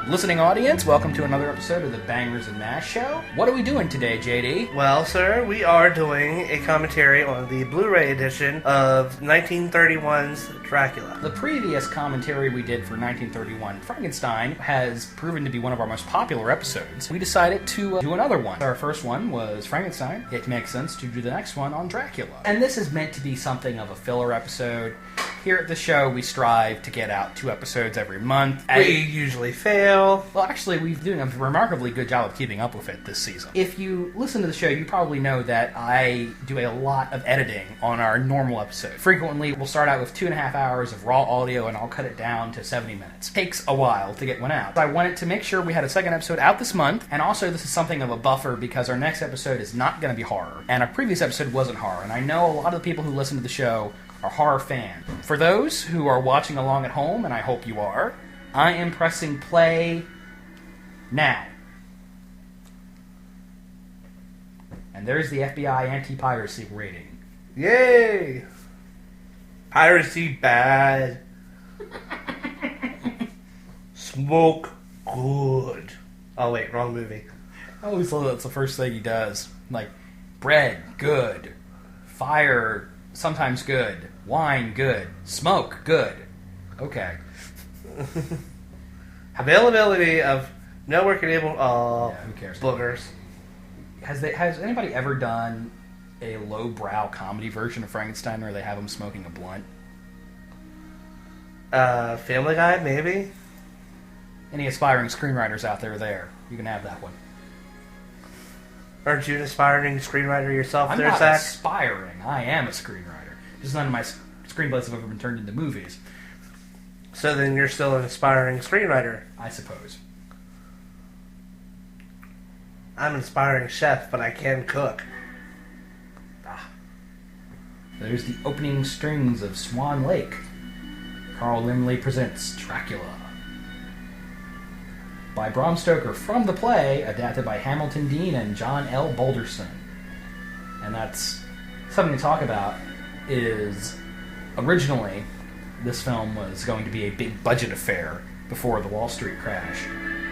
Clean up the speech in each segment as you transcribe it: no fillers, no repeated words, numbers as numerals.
Listening audience, welcome to another episode of the Bangers and Mash Show. What are we doing today, JD? Well, sir, we are doing a commentary on the Blu-ray edition of 1931's Dracula. The previous commentary we did for 1931 Frankenstein has proven to be one of our most popular episodes. We decided to do another one. Our first one was Frankenstein. It makes sense to do the next one on Dracula. And this is meant to be something of a filler episode. Here at the show, we strive to get out 2 episodes every month. We usually fail. Well, actually, we've been doing a remarkably good job of keeping up with it this season. If you listen to the show, you probably know that I do a lot of editing on our normal episode. Frequently, we'll start out with 2.5 hours of raw audio, and I'll cut it down to 70 minutes. It takes a while to get one out. I wanted to make sure we had a second episode out this month, and also this is something of a buffer because our next episode is not going to be horror, and our previous episode wasn't horror, and I know a lot of the people who listen to the show are horror fans. For those who are watching along at home, and I hope you are, I am pressing play now. And there's the FBI anti-piracy rating. Yay! Piracy bad. Smoke good. Oh wait, wrong movie. I always love that's the first thing he does. Like, bread, good. Fire, sometimes good. Wine, good. Smoke, good. Okay. Availability of network enabled. Yeah, who cares? Boogers. Has anybody ever done a lowbrow comedy version of Frankenstein where they have him smoking a blunt? Family Guy, maybe? Any aspiring screenwriters out there, you can have that one. Aren't you an aspiring screenwriter yourself, I'm there, not Zach? aspiring. I am a screenwriter. Just none of my screenplays have ever been turned into movies. So then you're still an aspiring screenwriter. I suppose. I'm an aspiring chef, but I can cook. There's the opening strings of Swan Lake. Carl Laemmle presents Dracula. By Bram Stoker from the play, adapted by Hamilton Dean and John L. Boulderson. And that's something to talk about. Is originally this film was going to be a big budget affair before the Wall Street crash,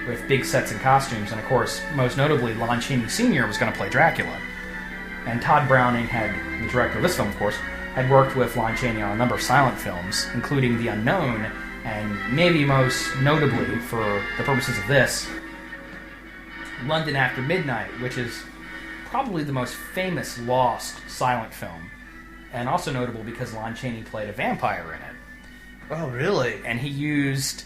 with big sets and costumes, and of course, most notably, Lon Chaney Sr. was going to play Dracula. And Todd Browning, the director of this film, of course, had worked with Lon Chaney on a number of silent films, including The Unknown, and maybe most notably, for the purposes of this, London After Midnight, which is probably the most famous lost silent film. And also notable because Lon Chaney played a vampire in it. Oh, really? And he used,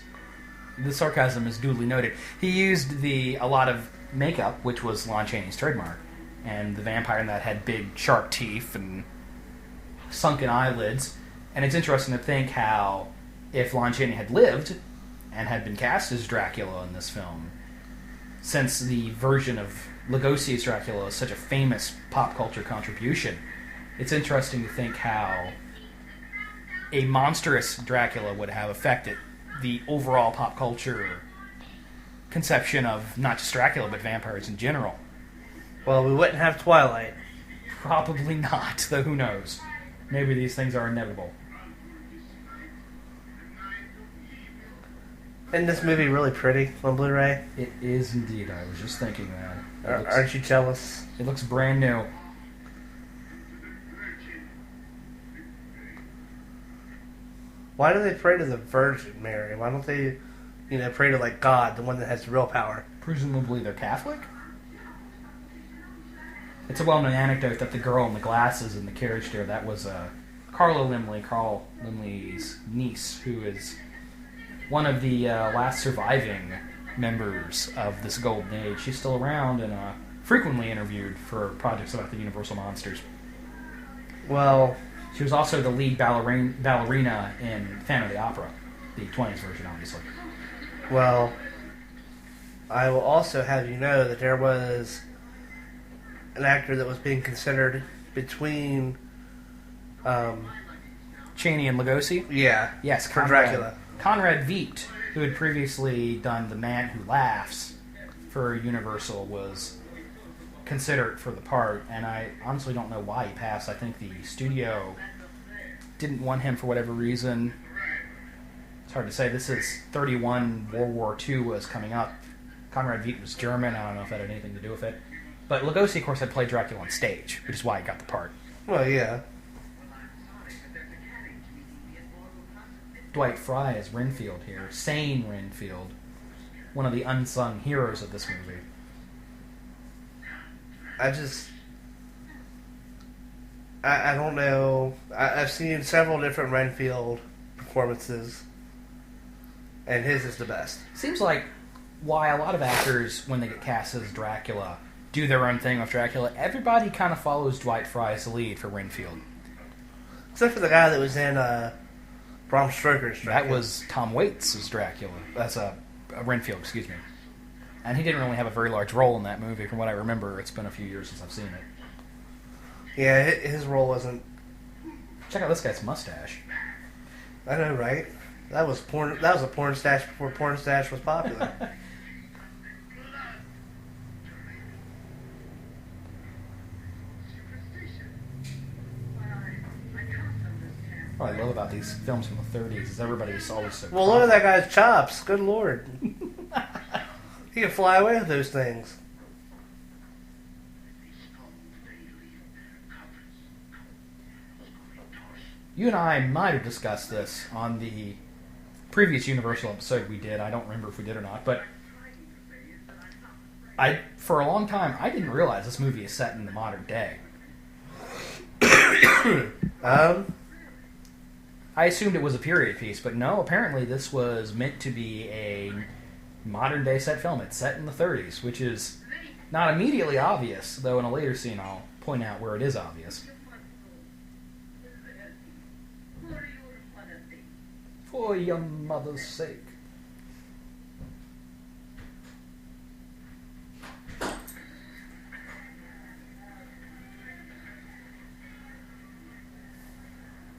the sarcasm is duly noted, he used a lot of makeup, which was Lon Chaney's trademark. And the vampire in that had big sharp teeth and sunken eyelids. And it's interesting to think how, if Lon Chaney had lived and had been cast as Dracula in this film, since the version of Lugosi's Dracula is such a famous pop culture contribution, it's interesting to think how a monstrous Dracula would have affected the overall pop culture conception of not just Dracula, but vampires in general. Well, we wouldn't have Twilight. Probably not, though who knows. Maybe these things are inevitable. Isn't this movie really pretty on Blu-ray? It is indeed. I was just thinking that. Aren't you jealous? It looks brand new. Why do they pray to the Virgin Mary? Why don't they, pray to, like, God, the one that has the real power? Presumably they're Catholic? It's a well-known anecdote that the girl in the glasses in the carriage there, that was Carl Laemmle's niece, who is one of the last surviving members of this golden age. She's still around and frequently interviewed for projects about the Universal monsters. Well, she was also the lead ballerina in Phantom of the Opera, the 20s version, obviously. Well, I will also have you know that there was an actor that was being considered between Chaney and Lugosi? Yeah. Yes, for Dracula. Conrad Veidt, who had previously done The Man Who Laughs for Universal, was considered for the part, and I honestly don't know why he passed. I think the studio didn't want him for whatever reason. It's hard to say. This is 31. World War II was coming up. Conrad Veidt was German. I don't know if that had anything to do with it. But Lugosi, of course, had played Dracula on stage, which is why he got the part. Well, yeah. Dwight Fry as Renfield here. Sane Renfield. One of the unsung heroes of this movie. I don't know. I've seen several different Renfield performances, and his is the best. Seems like why a lot of actors, when they get cast as Dracula, do their own thing with Dracula. Everybody kind of follows Dwight Fry's lead for Renfield. Except for the guy that was in Bram Stoker's Dracula. That was Tom Waits as Dracula. That's a Renfield, excuse me. And he didn't really have a very large role in that movie. From what I remember, it's been a few years since I've seen it. Yeah, his role wasn't... Check out this guy's mustache. I know, right? That was porn. That was a porn stash before porn stash was popular. What I love about these films from the 30s is everybody's always so... Well, look at that guy's chops. Good lord. He can fly away with those things. You and I might have discussed this on the previous Universal episode we did. I don't remember if we did or not, but for a long time, I didn't realize this movie is set in the modern day. I assumed it was a period piece, but no, apparently this was meant to be a modern day set film. It's set in the 30s, which is not immediately obvious, though in a later scene I'll point out where it is obvious. For your mother's sake.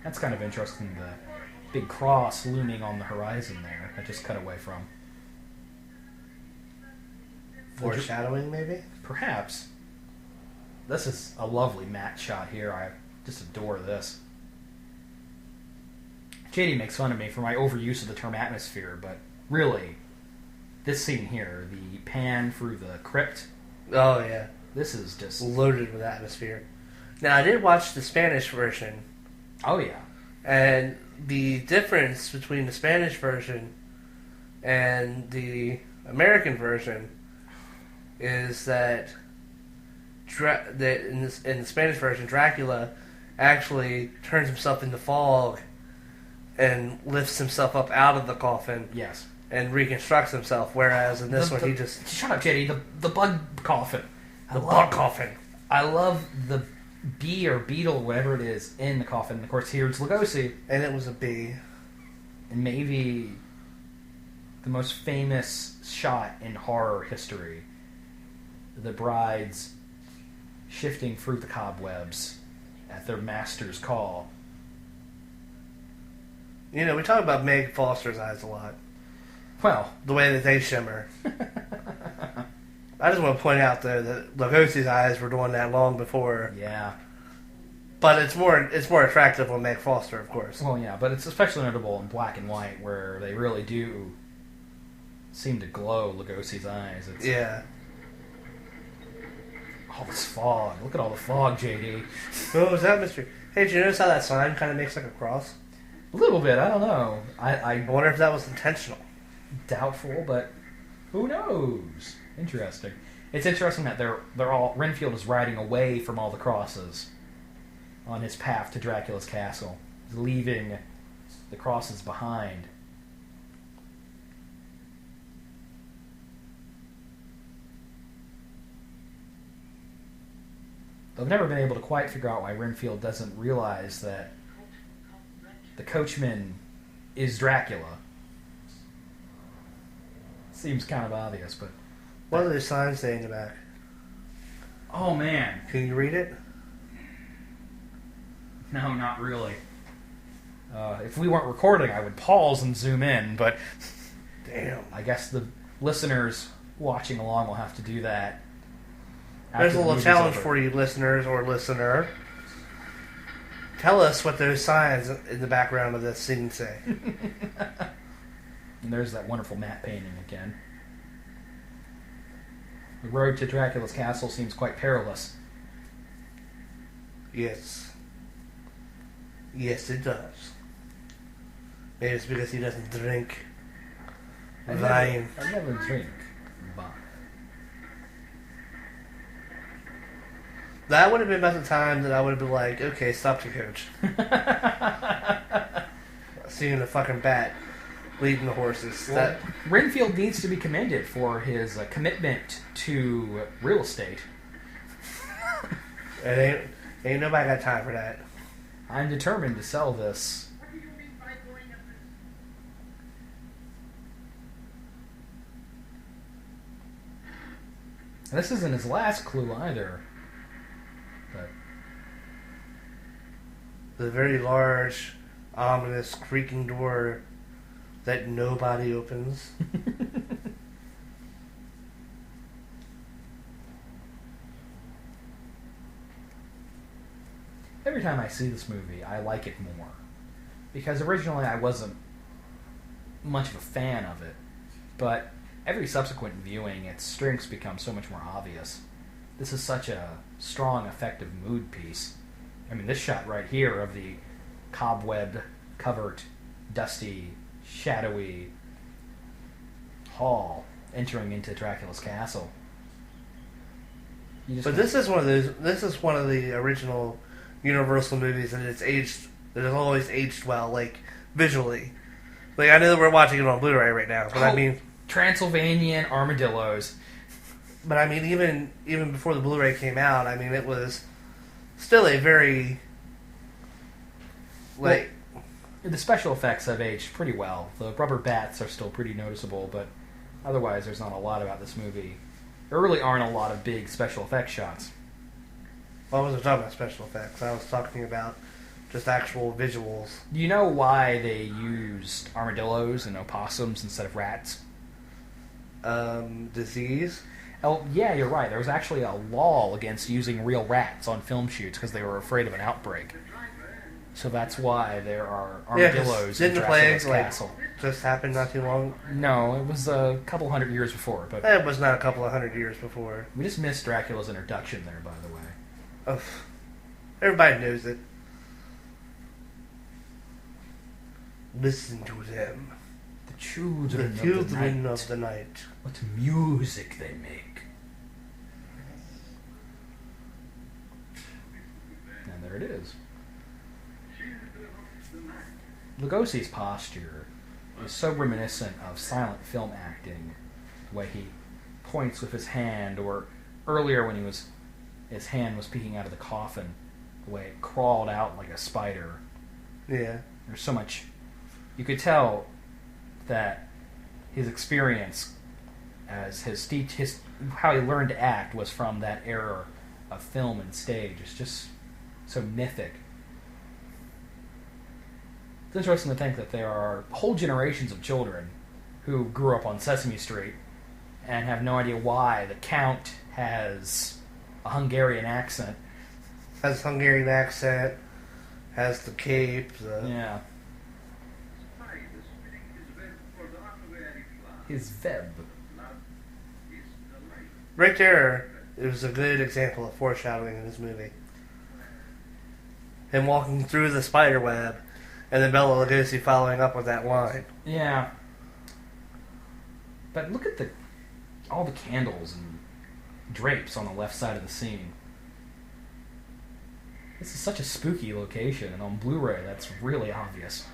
That's kind of interesting, the big cross looming on the horizon there. I just cut away from. Foreshadowing, maybe? Perhaps. This is a lovely matte shot here. I just adore this. JD makes fun of me for my overuse of the term atmosphere, but really, this scene here, the pan through the crypt. Oh, yeah. This is just... loaded with atmosphere. Now, I did watch the Spanish version. Oh, yeah. And the difference between the Spanish version and the American version is that in the Spanish version, Dracula actually turns himself into fog and lifts himself up out of the coffin. Yes. And reconstructs himself, whereas in this one he just... Shut up, JD. The bug coffin. The bug coffin. I love the bee or beetle, whatever it is, in the coffin. Of course, here it's Lugosi. And it was a bee. And maybe the most famous shot in horror history. The brides shifting through the cobwebs at their master's call. You know, we talk about Meg Foster's eyes a lot. Well, the way that they shimmer. I just want to point out, though, that Lugosi's eyes were doing that long before. Yeah. But it's more attractive on Meg Foster, of course. Well, yeah, but it's especially notable in black and white, where they really do seem to glow Lugosi's eyes. Yeah. All this fog. Look at all the fog, JD. Oh, is that Mr. Hey, did you notice how that sign kind of makes like a cross? A little bit, I don't know. I wonder if that was intentional. Doubtful, but who knows? Interesting. It's interesting that they're all... Renfield is riding away from all the crosses on his path to Dracula's castle, leaving the crosses behind. I've never been able to quite figure out why Renfield doesn't realize that the coachman is Dracula. Seems kind of obvious, but... What do those signs say in the back? Oh, man. Can you read it? No, not really. If we weren't recording, I would pause and zoom in, but... Damn. I guess the listeners watching along will have to do that. There's a little challenge for you, listeners or listener. Tell us what those signs in the background of this scene say. And there's that wonderful matte painting again. The road to Dracula's castle seems quite perilous. Yes. Yes, it does. Maybe it's because he doesn't drink wine. I never drink wine. That would have been about the time that I would have been like, okay, stop the coach. Seeing the fucking bat leading the horses. Well, Renfield needs to be commended for his commitment to real estate. Ain't nobody got time for that. I'm determined to sell this. And this isn't his last clue either. But The very large, ominous, creaking door that nobody opens. every time I see this movie, I like it more. Because originally I wasn't much of a fan of it. But every subsequent viewing, its strengths become so much more obvious. This is such a strong, effective mood piece. I mean, this shot right here of the cobweb-covered, dusty, shadowy hall entering into Dracula's castle. But this is one of those. This is one of the original Universal movies that it's aged. That has always aged well, like visually. Like I know that we're watching it on Blu-ray right now, but I mean Transylvanian armadillos. But I mean, even before the Blu-ray came out, I mean, it was still a very like. Well, the special effects have aged pretty well. The rubber bats are still pretty noticeable, but otherwise, there's not a lot about this movie. There really aren't a lot of big special effects shots. Well, I wasn't talking about special effects. I was talking about just actual visuals. Do you know why they used armadillos and opossums instead of rats? Disease. Oh, yeah, you're right. There was actually a law against using real rats on film shoots because they were afraid of an outbreak. So that's why there are armadillos in Dracula's castle. Just happened not too long. No, it was a couple hundred years before. But it was not a couple of hundred years before. We just missed Dracula's introduction there, by the way. Oh, everybody knows it. Listen to them. The children of the night. What music they make. And there it is. Lugosi's posture is so reminiscent of silent film acting, the way he points with his hand, or earlier when his hand was peeking out of the coffin, the way it crawled out like a spider. Yeah. There's so much. You could tell that his experience as his how he learned to act was from that era of film and stage. It's just so mythic. It's interesting to think that there are whole generations of children who grew up on Sesame Street and have no idea why the Count has a Hungarian accent. Has Hungarian accent, has the cape. Yeah. His web. Right there, it was a good example of foreshadowing in this movie. Him walking through the spider web, and then Bela Lugosi following up with that line. Yeah. But look at all the candles and drapes on the left side of the scene. This is such a spooky location, and on Blu-ray that's really obvious.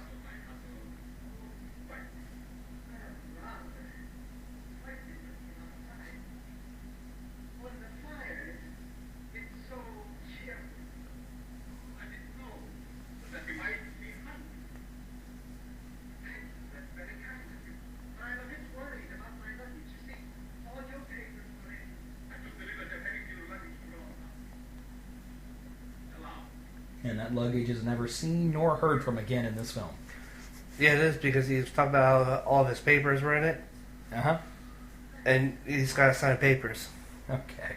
And that luggage is never seen nor heard from again in this film. Yeah, it is, because he's talking about how all of his papers were in it. Uh-huh. And he's got to sign papers. Okay.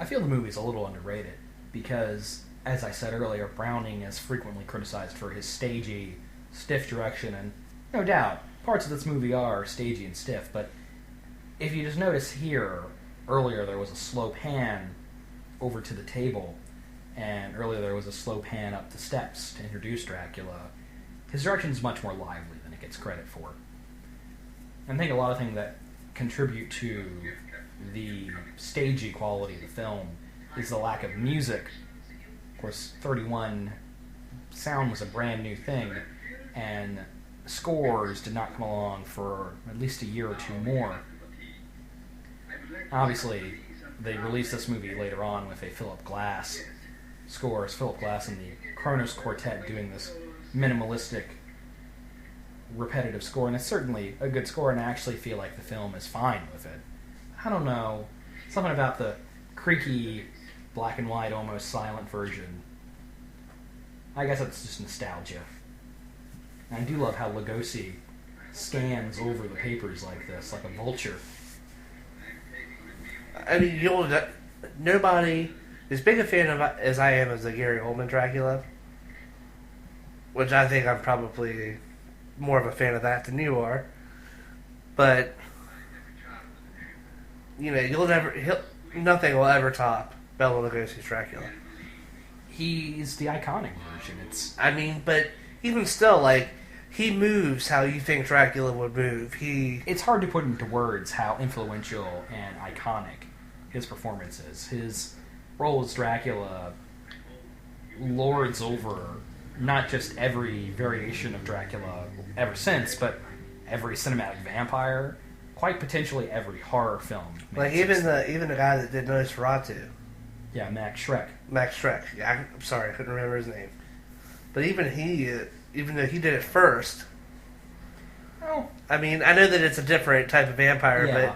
I feel the movie's a little underrated because, as I said earlier, Browning is frequently criticized for his stagey, stiff direction, and no doubt, parts of this movie are stagey and stiff, but if you just notice here, earlier there was a slow pan over to the table, and earlier there was a slow pan up the steps to introduce Dracula. His direction is much more lively than it gets credit for. And I think a lot of things that contribute to the stagey quality of the film is the lack of music. Of course, 31 sound was a brand new thing, and scores did not come along for at least a year or two more. Obviously, they released this movie later on with a Philip Glass score. It's Philip Glass and the Kronos Quartet doing this minimalistic, repetitive score, and it's certainly a good score, and I actually feel like the film is fine with it. I don't know, something about the creaky, black and white, almost silent version. I guess it's just nostalgia. And I do love how Lugosi scans over the papers like this, like a vulture. I mean, nobody, as big a fan of as I am of the Gary Oldman Dracula, which I think I'm probably more of a fan of that than you are, but nothing will ever top Bela Lugosi's Dracula. He's the iconic version. But even still, like, he moves how you think Dracula would move. It's hard to put into words how influential and iconic his performance is. His role as Dracula lords over not just every variation of Dracula ever since, but every cinematic vampire, quite potentially every horror film. Like even the guy that did Nosferatu. Yeah, Max Schreck. Yeah, I'm sorry, I couldn't remember his name. But even though he did it first. Oh. I mean, I know that it's a different type of vampire, yeah.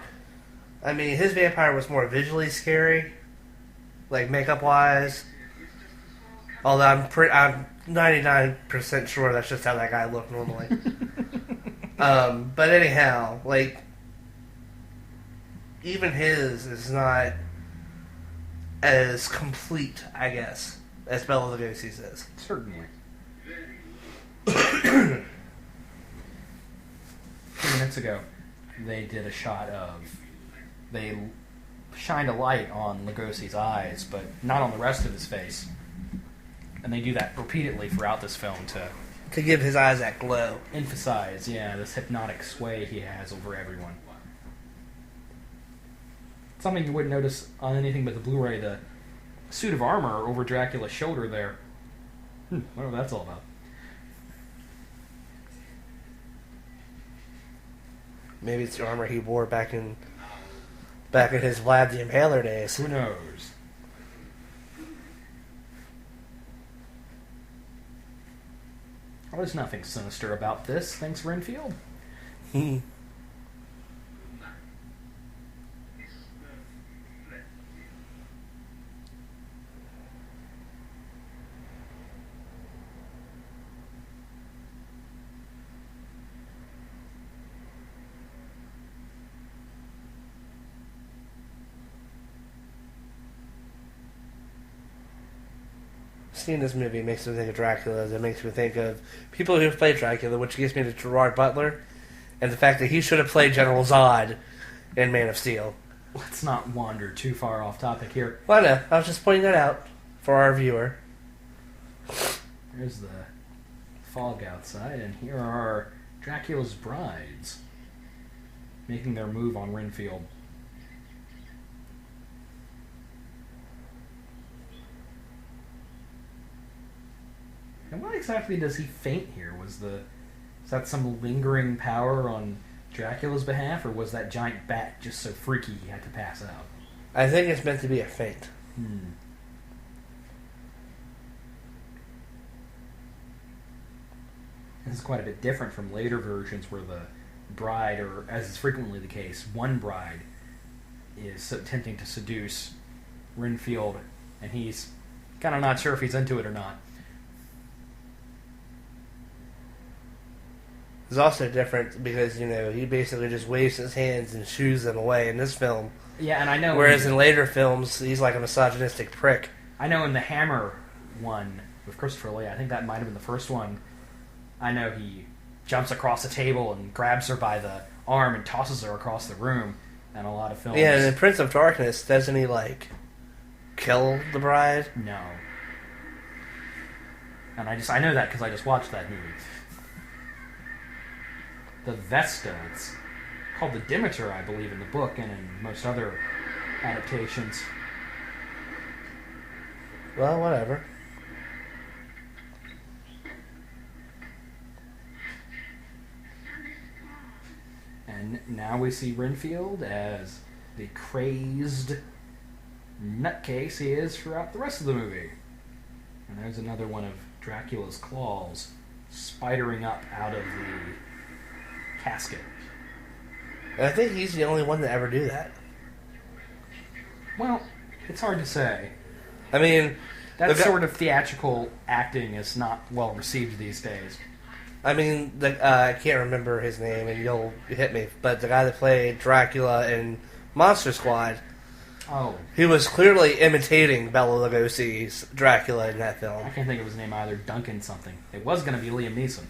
But I mean, his vampire was more visually scary, like makeup wise. Although I'm 99% sure that's just how that guy looked normally. But anyhow, like, even his is not as complete, I guess, as Bela Lugosi's is. Certainly. A few minutes ago, they shined a light on Lugosi's eyes, but not on the rest of his face. And they do that repeatedly throughout this film to give his eyes that glow. Emphasize, this hypnotic sway he has over everyone. Something you wouldn't notice on anything but the Blu-ray, the suit of armor over Dracula's shoulder there. Wonder what that's all about. Maybe it's the armor he wore back in his Vlad the Impaler days. Who knows? Well, there's nothing sinister about this. Thanks, Renfield. Seeing this movie makes me think of Dracula. It makes me think of people who've played Dracula, which gets me to Gerard Butler, and the fact that he should have played General Zod in Man of Steel. Let's not wander too far off topic here. Well, no, I was just pointing that out for our viewer. There's the fog outside, and here are Dracula's brides making their move on Renfield. And what exactly does he faint here? Is that some lingering power on Dracula's behalf, or was that giant bat just so freaky he had to pass out? I think it's meant to be a feint. This is quite a bit different from later versions where the bride, or as is frequently the case, one bride is attempting to seduce Renfield, and he's kind of not sure if he's into it or not. It's also different because, he basically just waves his hands and shoos them away. In this film, Yeah, and I know. Whereas in later films, he's like a misogynistic prick. I know in the Hammer one with Christopher Lee, I think that might have been the first one. I know he jumps across the table and grabs her by the arm and tosses her across the room. And a lot of films. Yeah, and in Prince of Darkness, doesn't he like kill the bride? No. And I know that because I just watched that movie. The Vesta, it's called the Demeter, I believe, in the book and in most other adaptations. Well, whatever. And now we see Renfield as the crazed nutcase he is throughout the rest of the movie. And there's another one of Dracula's claws spidering up out of the casket. And I think he's the only one to ever do that. Well, it's hard to say. I mean, that sort of theatrical acting is not well received these days. I mean, I can't remember his name, and you'll hit me, but the guy that played Dracula in Monster Squad, he was clearly imitating Bela Lugosi's Dracula in that film. I can't think of his name either. Duncan something. It was going to be Liam Neeson,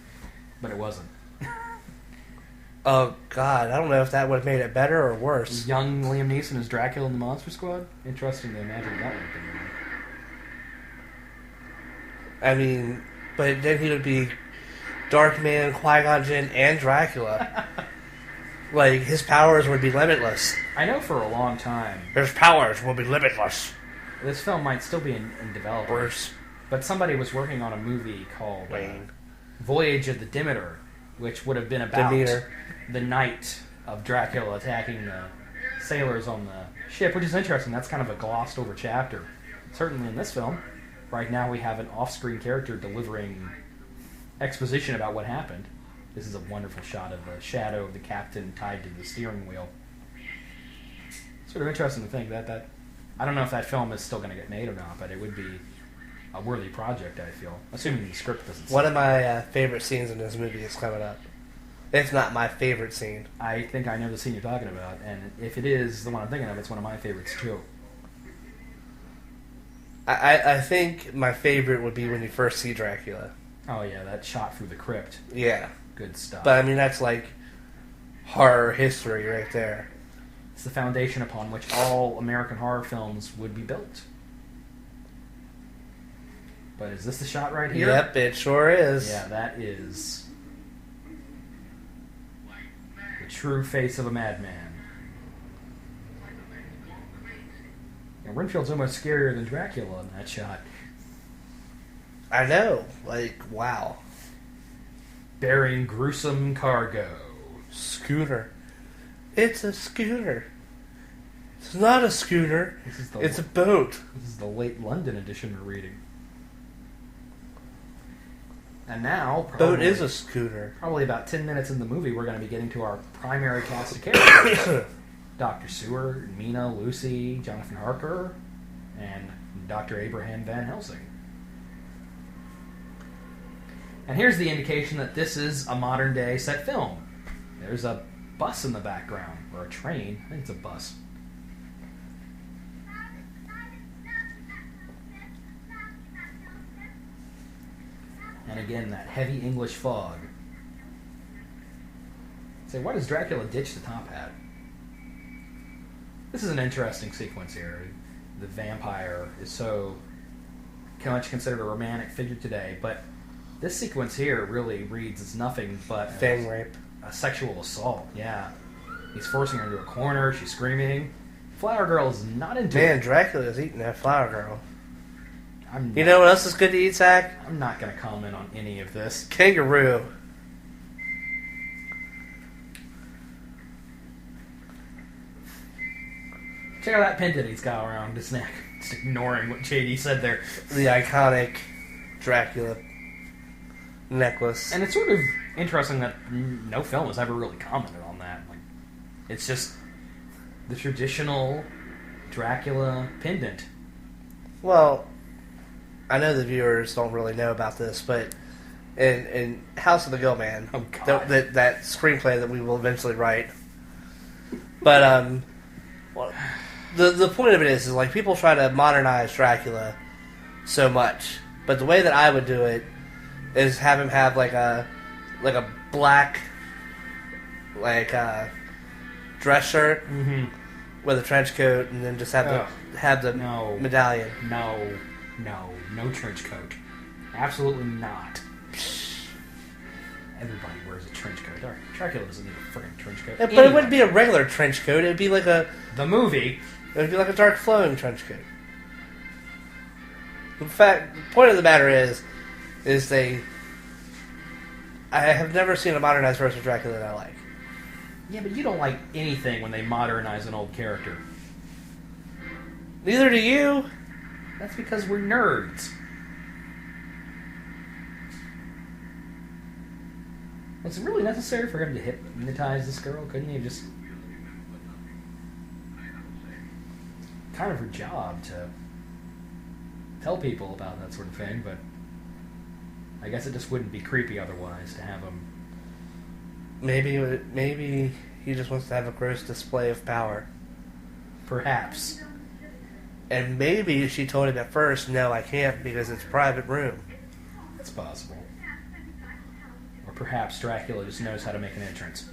but it wasn't. Oh, God, I don't know if that would have made it better or worse. Young Liam Neeson as Dracula in the Monster Squad? Interesting to imagine what that would have been. I mean, but then he would be Darkman, Qui-Gon Jinn, and Dracula. Like, his powers would be limitless. I know for a long time His powers will be limitless. this film might still be in development, but somebody was working on a movie called Voyage of the Demeter, which would have been about the night of Dracula attacking the sailors on the ship, which is interesting. That's kind of a glossed over chapter. Certainly in this film, right now we have an off-screen character delivering exposition about what happened. This is a wonderful shot of the shadow of the captain tied to the steering wheel. Sort of interesting to think that I don't know if that film is still going to get made or not, but it would be a worthy project, I feel, assuming the script doesn't. One of my favorite scenes in this movie is coming up. If not my favorite scene. I think I know the scene you're talking about, and if it is the one I'm thinking of, it's one of my favorites too. I think my favorite would be when you first see Dracula. Oh yeah, that shot through the crypt. Yeah. Good stuff. But I mean, that's like horror history right there. It's the foundation upon which all American horror films would be built. But is this the shot right here? Yep, it sure is. Yeah, that is the true face of a madman. And Renfield's almost scarier than Dracula in that shot. I know. Like, wow. Bearing gruesome cargo. Scooter. It's a scooter. It's not a scooter. It's a boat. This is the late London edition we're reading. And now, boat is a scooter. Probably about 10 minutes in the movie, we're going to be getting to our primary cast of characters. Dr. Seward, Mina, Lucy, Jonathan Harker, and Dr. Abraham Van Helsing. And here's the indication that this is a modern-day set film. There's a bus in the background, or a train. I think it's a bus. And again, that heavy English fog. Say, why does Dracula ditch the top hat? This is an interesting sequence here. The vampire is so much considered a romantic figure today, but this sequence here really reads as nothing but fang rape. A sexual assault, yeah. He's forcing her into a corner, she's screaming. Flower Girl is not into it. Man, Dracula's eating that Flower Girl. You know what else is good to eat, Zach? I'm not going to comment on any of this. Kangaroo. Check out that pendant he's got around his neck. Just ignoring what JD said there. The iconic Dracula necklace. And it's sort of interesting that no film has ever really commented on that. Like, it's just the traditional Dracula pendant. Well, I know the viewers don't really know about this, but in House of the Go Man, that screenplay that we will eventually write. But the point of it is like people try to modernize Dracula so much, but the way that I would do it is have him have like a black dress shirt with a trench coat, and then just have the medallion. No trench coat. Absolutely not. Everybody wears a trench coat. Dracula doesn't need a freaking trench coat. Yeah, but it wouldn't be a regular trench coat. It would be like the movie. It would be like a dark flowing trench coat. In fact, the point of the matter is I have never seen a modernized version of Dracula that I like. Yeah, but you don't like anything when they modernize an old character. Neither do you. That's because we're nerds. Was it really necessary for him to hypnotize this girl? Couldn't he have just... kind of her job to tell people about that sort of thing, but I guess it just wouldn't be creepy otherwise to have him... Maybe he just wants to have a gross display of power. Perhaps. And maybe she told him at first, no, I can't because it's a private room. It's possible. Or perhaps Dracula just knows how to make an entrance.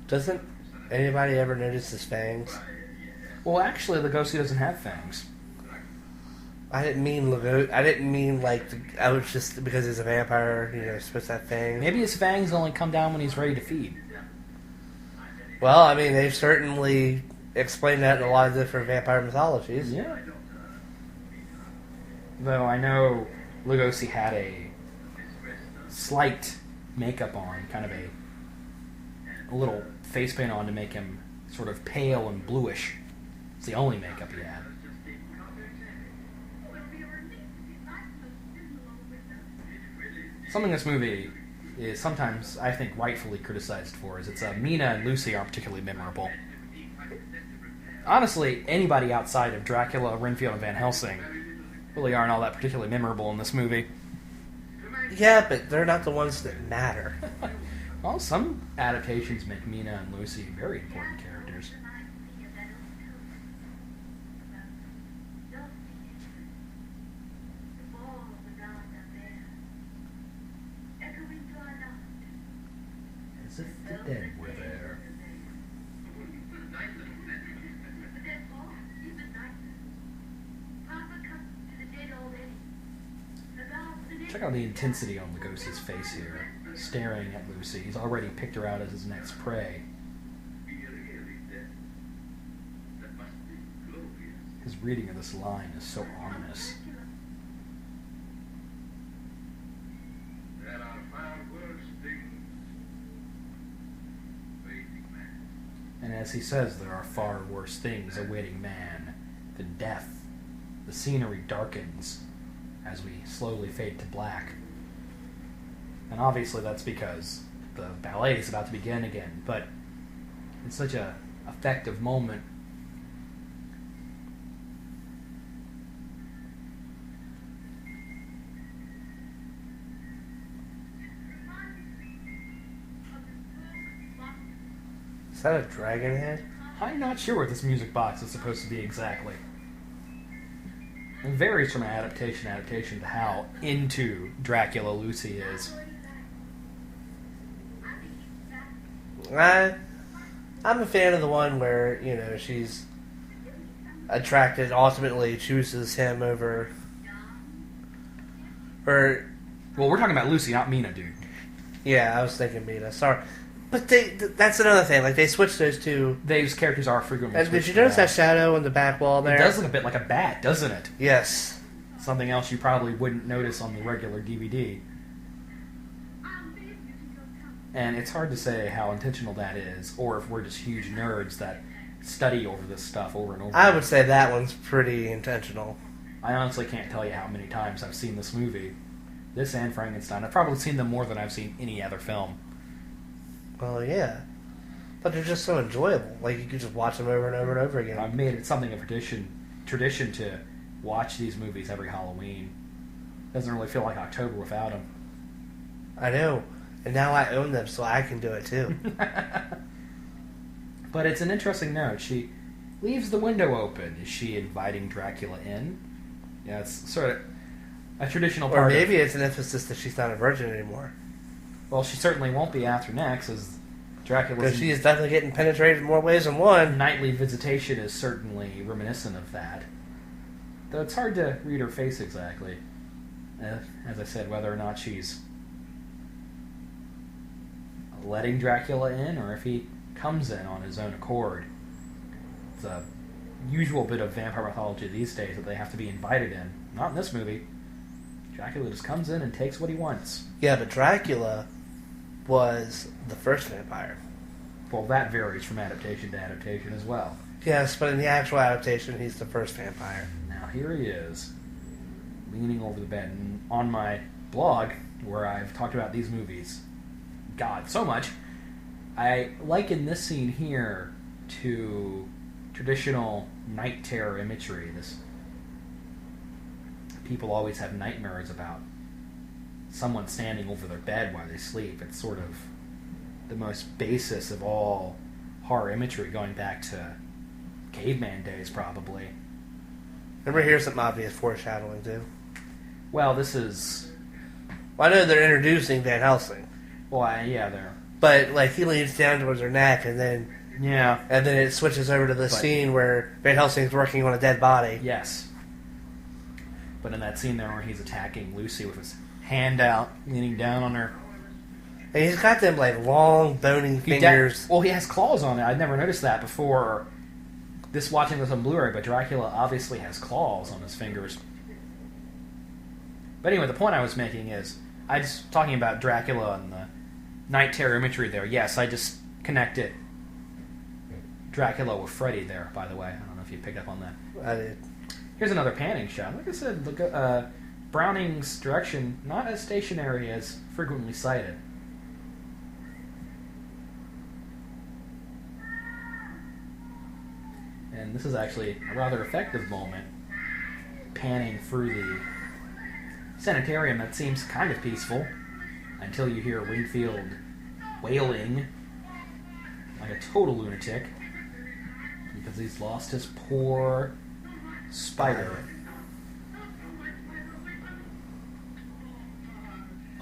Doesn't anybody ever notice his fangs? Well, actually, Lugosi doesn't have fangs. I didn't mean I was just because he's a vampire, supposed to have fangs. Maybe his fangs only come down when he's ready to feed. Well, I mean, they've certainly explained that in a lot of different vampire mythologies. Yeah. Though I know Lugosi had a slight makeup on, kind of a little face paint on to make him sort of pale and bluish. It's the only makeup he had. Something this movie is sometimes, I think, rightfully criticized for is Mina and Lucy aren't particularly memorable. Honestly, anybody outside of Dracula, Renfield, and Van Helsing really aren't all that particularly memorable in this movie. Yeah, but they're not the ones that matter. Well, some adaptations make Mina and Lucy very important characters. As if the dead were there. Check out the intensity on Lugosi's face here, staring at Lucy. He's already picked her out as his next prey. His reading of this line is so ominous. And as he says, there are far worse things awaiting man than death. The scenery darkens as we slowly fade to black. And obviously that's because the ballet is about to begin again, but it's such a effective moment. Is that a dragon head? I'm not sure what this music box is supposed to be exactly. It varies from adaptation to how into Dracula Lucy is. I'm a fan of the one where, she's attracted, ultimately chooses him over her. Well, we're talking about Lucy, not Mina, dude. Yeah, I was thinking Mina. Sorry. But that's another thing. Like, they switched those two. Those characters are frequently switched. Did you notice that shadow on the back wall there? It does look a bit like a bat, doesn't it? Yes. Something else you probably wouldn't notice on the regular DVD. And it's hard to say how intentional that is, or if we're just huge nerds that study over this stuff over and over. I would say that one's pretty intentional. I honestly can't tell you how many times I've seen this movie. This and Frankenstein. I've probably seen them more than I've seen any other film. Well, yeah. But they're just so enjoyable. Like, you could just watch them over and over and over again. I've made it something of a tradition to watch these movies every Halloween. Doesn't really feel like October without them. I know. And now I own them, so I can do it too. But it's an interesting note. She leaves the window open. Is she inviting Dracula in? Yeah, it's sort of a traditional part. Or maybe it's an emphasis that she's not a virgin anymore. Well, she certainly won't be after next, as Dracula's... Because she is definitely getting penetrated in more ways than one. Nightly visitation is certainly reminiscent of that. Though it's hard to read her face exactly. As I said, whether or not she's letting Dracula in, or if he comes in on his own accord. It's a usual bit of vampire mythology these days that they have to be invited in. Not in this movie. Dracula just comes in and takes what he wants. Yeah, but Dracula was the first vampire. Well, that varies from adaptation to adaptation as well. Yes, but in the actual adaptation, he's the first vampire. Now here he is, leaning over the bed. And on my blog, where I've talked about these movies, God, so much, I liken this scene here to traditional night terror imagery. People always have nightmares about someone standing over their bed while they sleep. It's sort of the most basis of all horror imagery, going back to caveman days, probably. Remember, here's some obvious foreshadowing, too. Well, this is... Well, I know they're introducing Van Helsing. Well, yeah, they're... But, like, he leans down towards her neck, and then... Yeah. And then it switches over to the scene where Van Helsing's working on a dead body. Yes. But in that scene there where he's attacking Lucy with his hand out, leaning down on her... And he's got them, like, long, bony fingers. Well, he has claws on it. I'd never noticed that before watching this on Blu-ray, but Dracula obviously has claws on his fingers. But anyway, the point I was making is, I was talking about Dracula and the night terror imagery there. Yes, I just connected Dracula with Freddy there, by the way. I don't know if you picked up on that. I did. Here's another panning shot. Like I said, look, Browning's direction, not as stationary as frequently cited. And this is actually a rather effective moment, panning through the sanitarium that seems kind of peaceful, until you hear Wingfield wailing like a total lunatic, because he's lost his poor spider.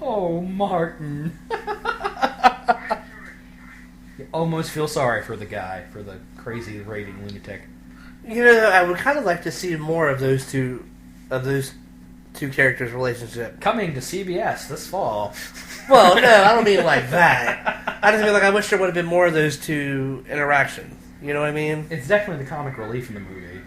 Oh, Martin. You almost feel sorry for the guy, for the crazy raving lunatic. You know, I would kind of like to see more of those two characters' relationship. Coming to CBS this fall. Well, no, I don't mean like that. I just mean like I wish there would have been more of those two interactions. You know what I mean? It's definitely the comic relief in the movie.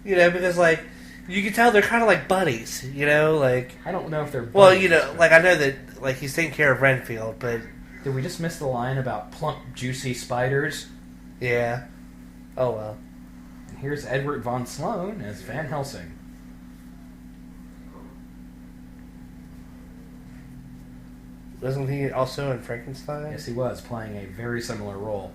You know, because like you can tell they're kind of like buddies. You know, like I don't know if they're buddies, well, you know, like I know that like he's taking care of Renfield, but did we just miss the line about plump, juicy spiders? Yeah. Oh well. And here's Edward von Sloan as Van Helsing. Wasn't he also in Frankenstein? Yes, he was, playing a very similar role.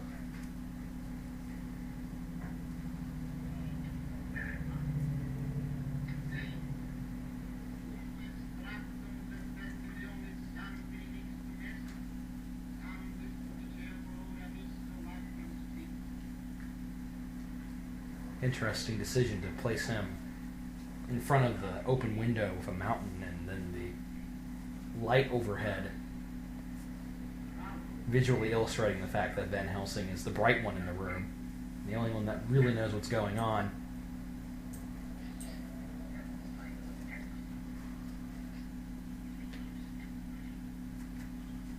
Interesting decision to place him in front of the open window with a mountain and then the light overhead, visually illustrating the fact that Van Helsing is the bright one in the room, the only one that really knows what's going on.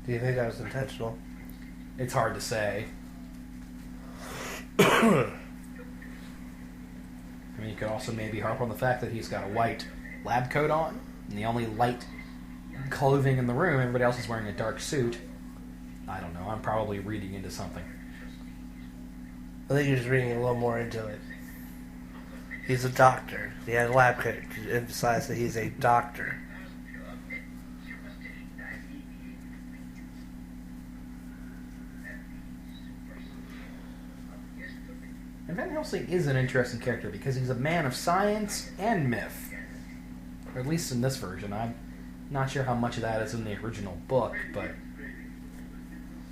Do you think that was intentional? It's hard to say. I mean, you could also maybe harp on the fact that he's got a white lab coat on, and the only light clothing in the room, everybody else is wearing a dark suit. I don't know, I'm probably reading into something. I think you're just reading a little more into it. He's a doctor. He had a lab coat to emphasize that he's a doctor. And Van Helsing is an interesting character because he's a man of science and myth. Or at least in this version. I'm not sure how much of that is in the original book, but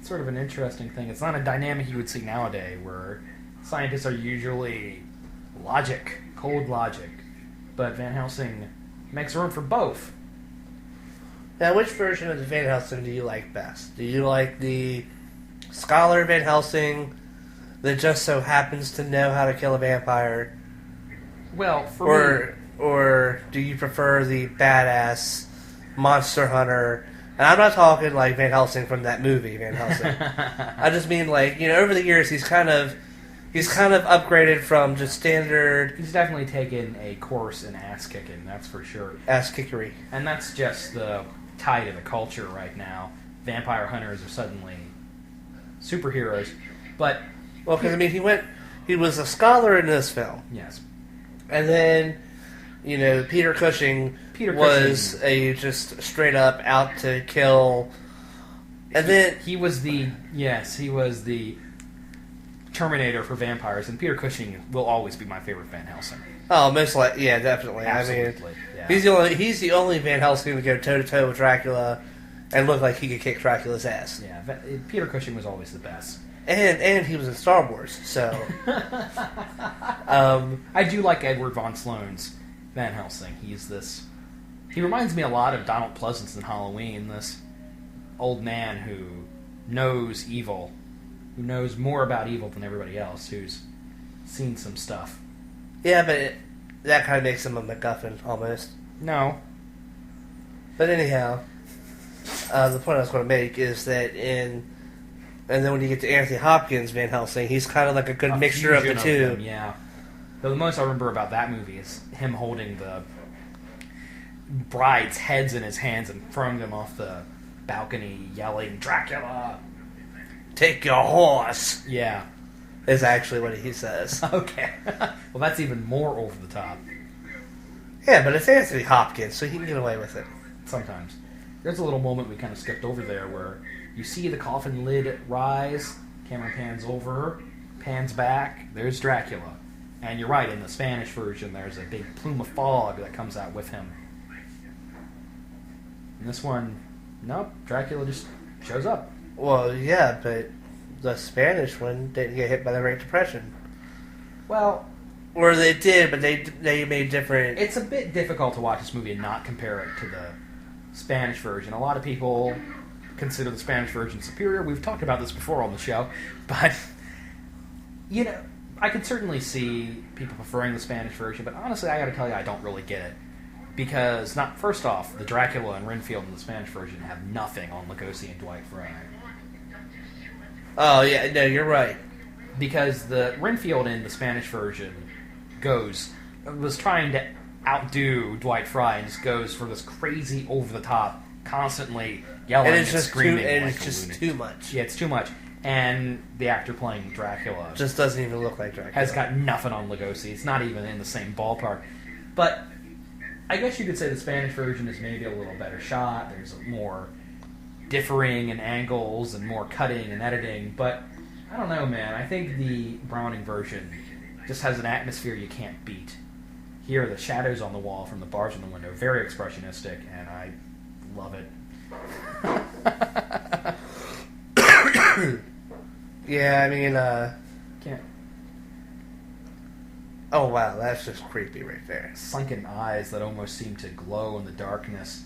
sort of an interesting thing. It's not a dynamic you would see nowadays, where scientists are usually cold logic. But Van Helsing makes room for both. Now, which version of the Van Helsing do you like best? Do you like the scholar Van Helsing that just so happens to know how to kill a vampire? Well, for me... Or do you prefer the badass monster hunter? And I'm not talking like Van Helsing from that movie, Van Helsing. I just mean like, over the years he's kind of upgraded from just standard... He's definitely taken a course in ass-kicking, that's for sure. Ass-kickery. And that's just the tide of the culture right now. Vampire hunters are suddenly superheroes. But... Well, because, he was a scholar in this film. Yes. And then, Peter Cushing was a just straight up out to kill... And then... He was the Terminator for vampires, and Peter Cushing will always be my favorite Van Helsing. Oh, most likely, yeah, definitely. Absolutely, yeah. He's the only Van Helsing to go toe to toe with Dracula and look like he could kick Dracula's ass. Yeah, Peter Cushing was always the best, and he was in Star Wars, so. I do like Edward von Sloan's Van Helsing. He reminds me a lot of Donald Pleasance in Halloween. This old man who knows evil. Who knows more about evil than everybody else, who's seen some stuff. Yeah, but that kind of makes him a MacGuffin, almost. No. But anyhow, the point I was going to make is that and then when you get to Anthony Hopkins' Van Helsing, he's kind of like a good mixture of the two. Them, yeah. Though the most I remember about that movie is him holding the bride's heads in his hands and throwing them off the balcony, yelling, "Dracula! Take your horse!" Yeah. Is actually what he says. Okay. Well, that's even more over the top. Yeah, but it's Anthony Hopkins, so he can get away with it. Sometimes. There's a little moment we kind of skipped over there where you see the coffin lid rise, camera pans over, pans back, there's Dracula. And you're right, in the Spanish version, there's a big plume of fog that comes out with him. In this one, nope, Dracula just shows up. Well, yeah, but the Spanish one didn't get hit by the Great Depression. Well... Or they did, but they made different... It's a bit difficult to watch this movie and not compare it to the Spanish version. A lot of people consider the Spanish version superior. We've talked about this before on the show. But, I could certainly see people preferring the Spanish version, but honestly, I gotta tell you, I don't really get it. Because, first off, the Dracula and Renfield in the Spanish version have nothing on Lugosi and Dwight Frye. Oh, yeah, no, you're right. Because the Renfield in the Spanish version was trying to outdo Dwight Frye and just goes for this crazy, over-the-top, constantly yelling and screaming. And like it's just too much. Yeah, it's too much. And the actor playing Dracula just doesn't even look like Dracula. Has got nothing on Lugosi. It's not even in the same ballpark. But I guess you could say the Spanish version is maybe a little better shot. There's more differing in angles and more cutting and editing. But I don't know, man. I think the Browning version just has an atmosphere you can't beat. Here, the shadows on the wall from the bars in the window, very expressionistic, and I love it. Yeah, I mean, Can't. Oh, wow, that's just creepy right there. Sunken eyes that almost seem to glow in the darkness.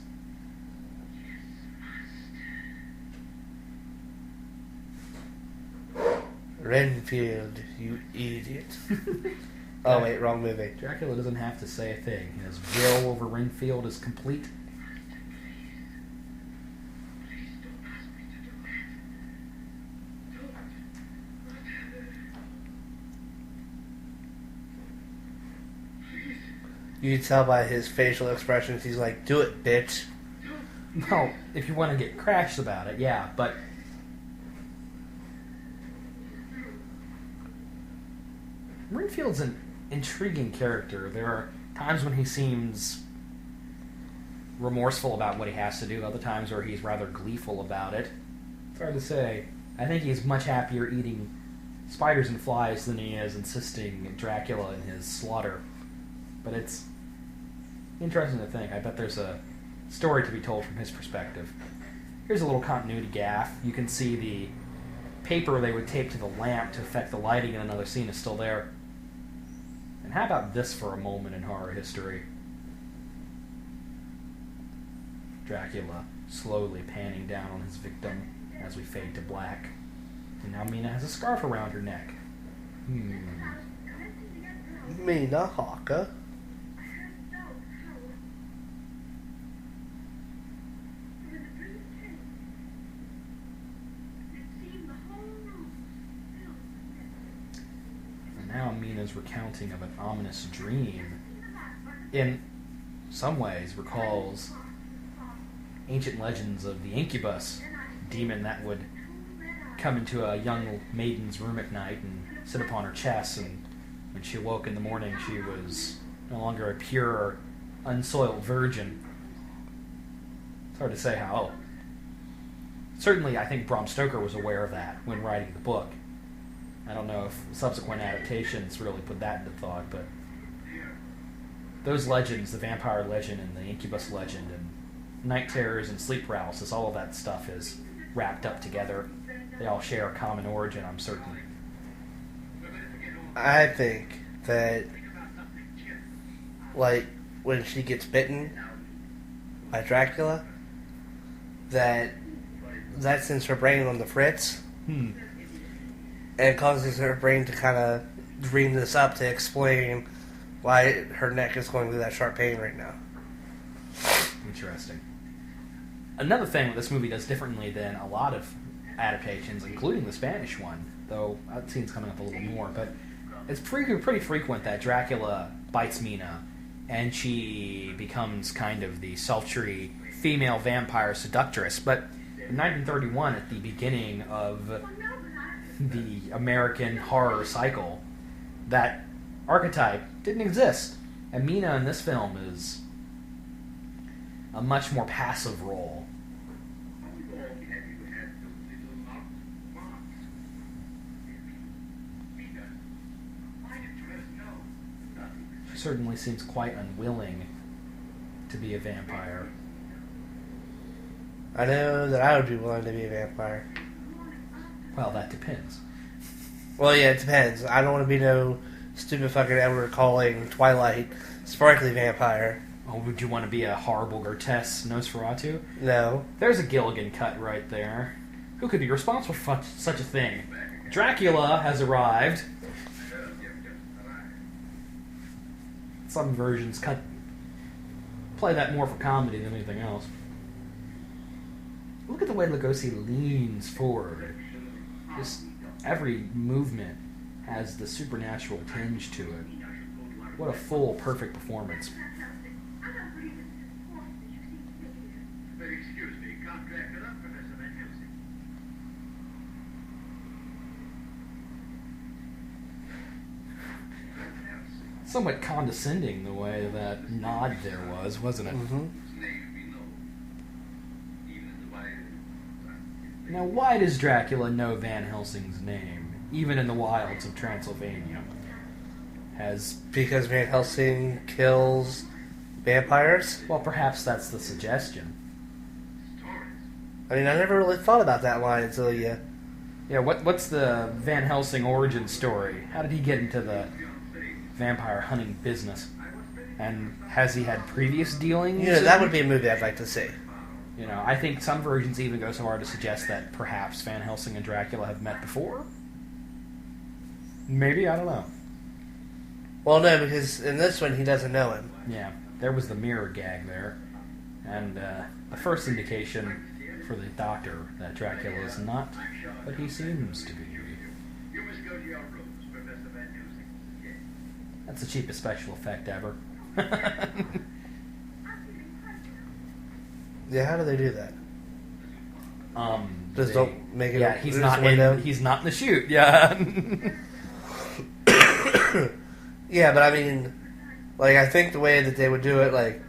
Renfield, you idiot. Oh, wait, wrong movie. Dracula doesn't have to say a thing. His will over Renfield is complete. You can tell by his facial expressions, he's like, "Do it, bitch." Well, if you want to get crashed about it, yeah, but... Renfield's an intriguing character. There are times when he seems remorseful about what he has to do, other times where he's rather gleeful about it. It's hard to say. I think he's much happier eating spiders and flies than he is insisting Dracula in his slaughter. But it's interesting to think. I bet there's a story to be told from his perspective. Here's a little continuity gaffe. You can see the paper they would tape to the lamp to affect the lighting in another scene is still there. And how about this for a moment in horror history? Dracula slowly panning down on his victim as we fade to black. And now Mina has a scarf around her neck. Mina Haka. And now Mina's recounting of an ominous dream in some ways recalls ancient legends of the incubus, demon that would come into a young maiden's room at night and sit upon her chest, and when she awoke in the morning she was no longer a pure, unsoiled virgin. It's hard to say how. Certainly I think Bram Stoker was aware of that when writing the book. I don't know if subsequent adaptations really put that into thought, but those legends, the vampire legend and the incubus legend and night terrors and sleep paralysis, all of that stuff is wrapped up together. They all share a common origin, I'm certain. I think that, like, when she gets bitten by Dracula, that sends her brain on the fritz. And causes her brain to kind of dream this up to explain why her neck is going through that sharp pain right now. Interesting. Another thing that this movie does differently than a lot of adaptations, including the Spanish one, though that scene's coming up a little more, but it's pretty frequent that Dracula bites Mina and she becomes kind of the sultry female vampire seductress. But in 1931, at the beginning of the American horror cycle, that archetype didn't exist. And Mina in this film is a much more passive role. She certainly seems quite unwilling to be a vampire. I know that I would be willing to be a vampire. Well, that depends. Well, yeah, it depends. I don't want to be no stupid fucking ever calling Twilight sparkly vampire. Oh, would you want to be a horrible, grotesque Nosferatu? No. There's a Gilligan cut right there. Who could be responsible for such a thing? Dracula has arrived. Some versions play that more for comedy than anything else. Look at the way Lugosi leans forward. Just every movement has the supernatural tinge to it. What a full, perfect performance. Somewhat condescending the way that nod there was, wasn't it? Mm-hmm. Now, why does Dracula know Van Helsing's name, even in the wilds of Transylvania? Because Van Helsing kills vampires? Well, perhaps that's the suggestion. I mean, I never really thought about that line until you... Yeah, what's the Van Helsing origin story? How did he get into the vampire hunting business? And has he had previous dealings? You know, that would be a movie I'd like to see. You know, I think some versions even go so far to suggest that perhaps Van Helsing and Dracula have met before. Maybe, I don't know. Well, no, because in this one he doesn't know him. Yeah, there was the mirror gag there. And the first indication for the doctor that Dracula is not what he seems to be. That's the cheapest special effect ever. Yeah, how do they do that? Just don't make it. Yeah, he's not in the shoot. Yeah. Yeah, but I mean, like, I think the way that they would do it, like,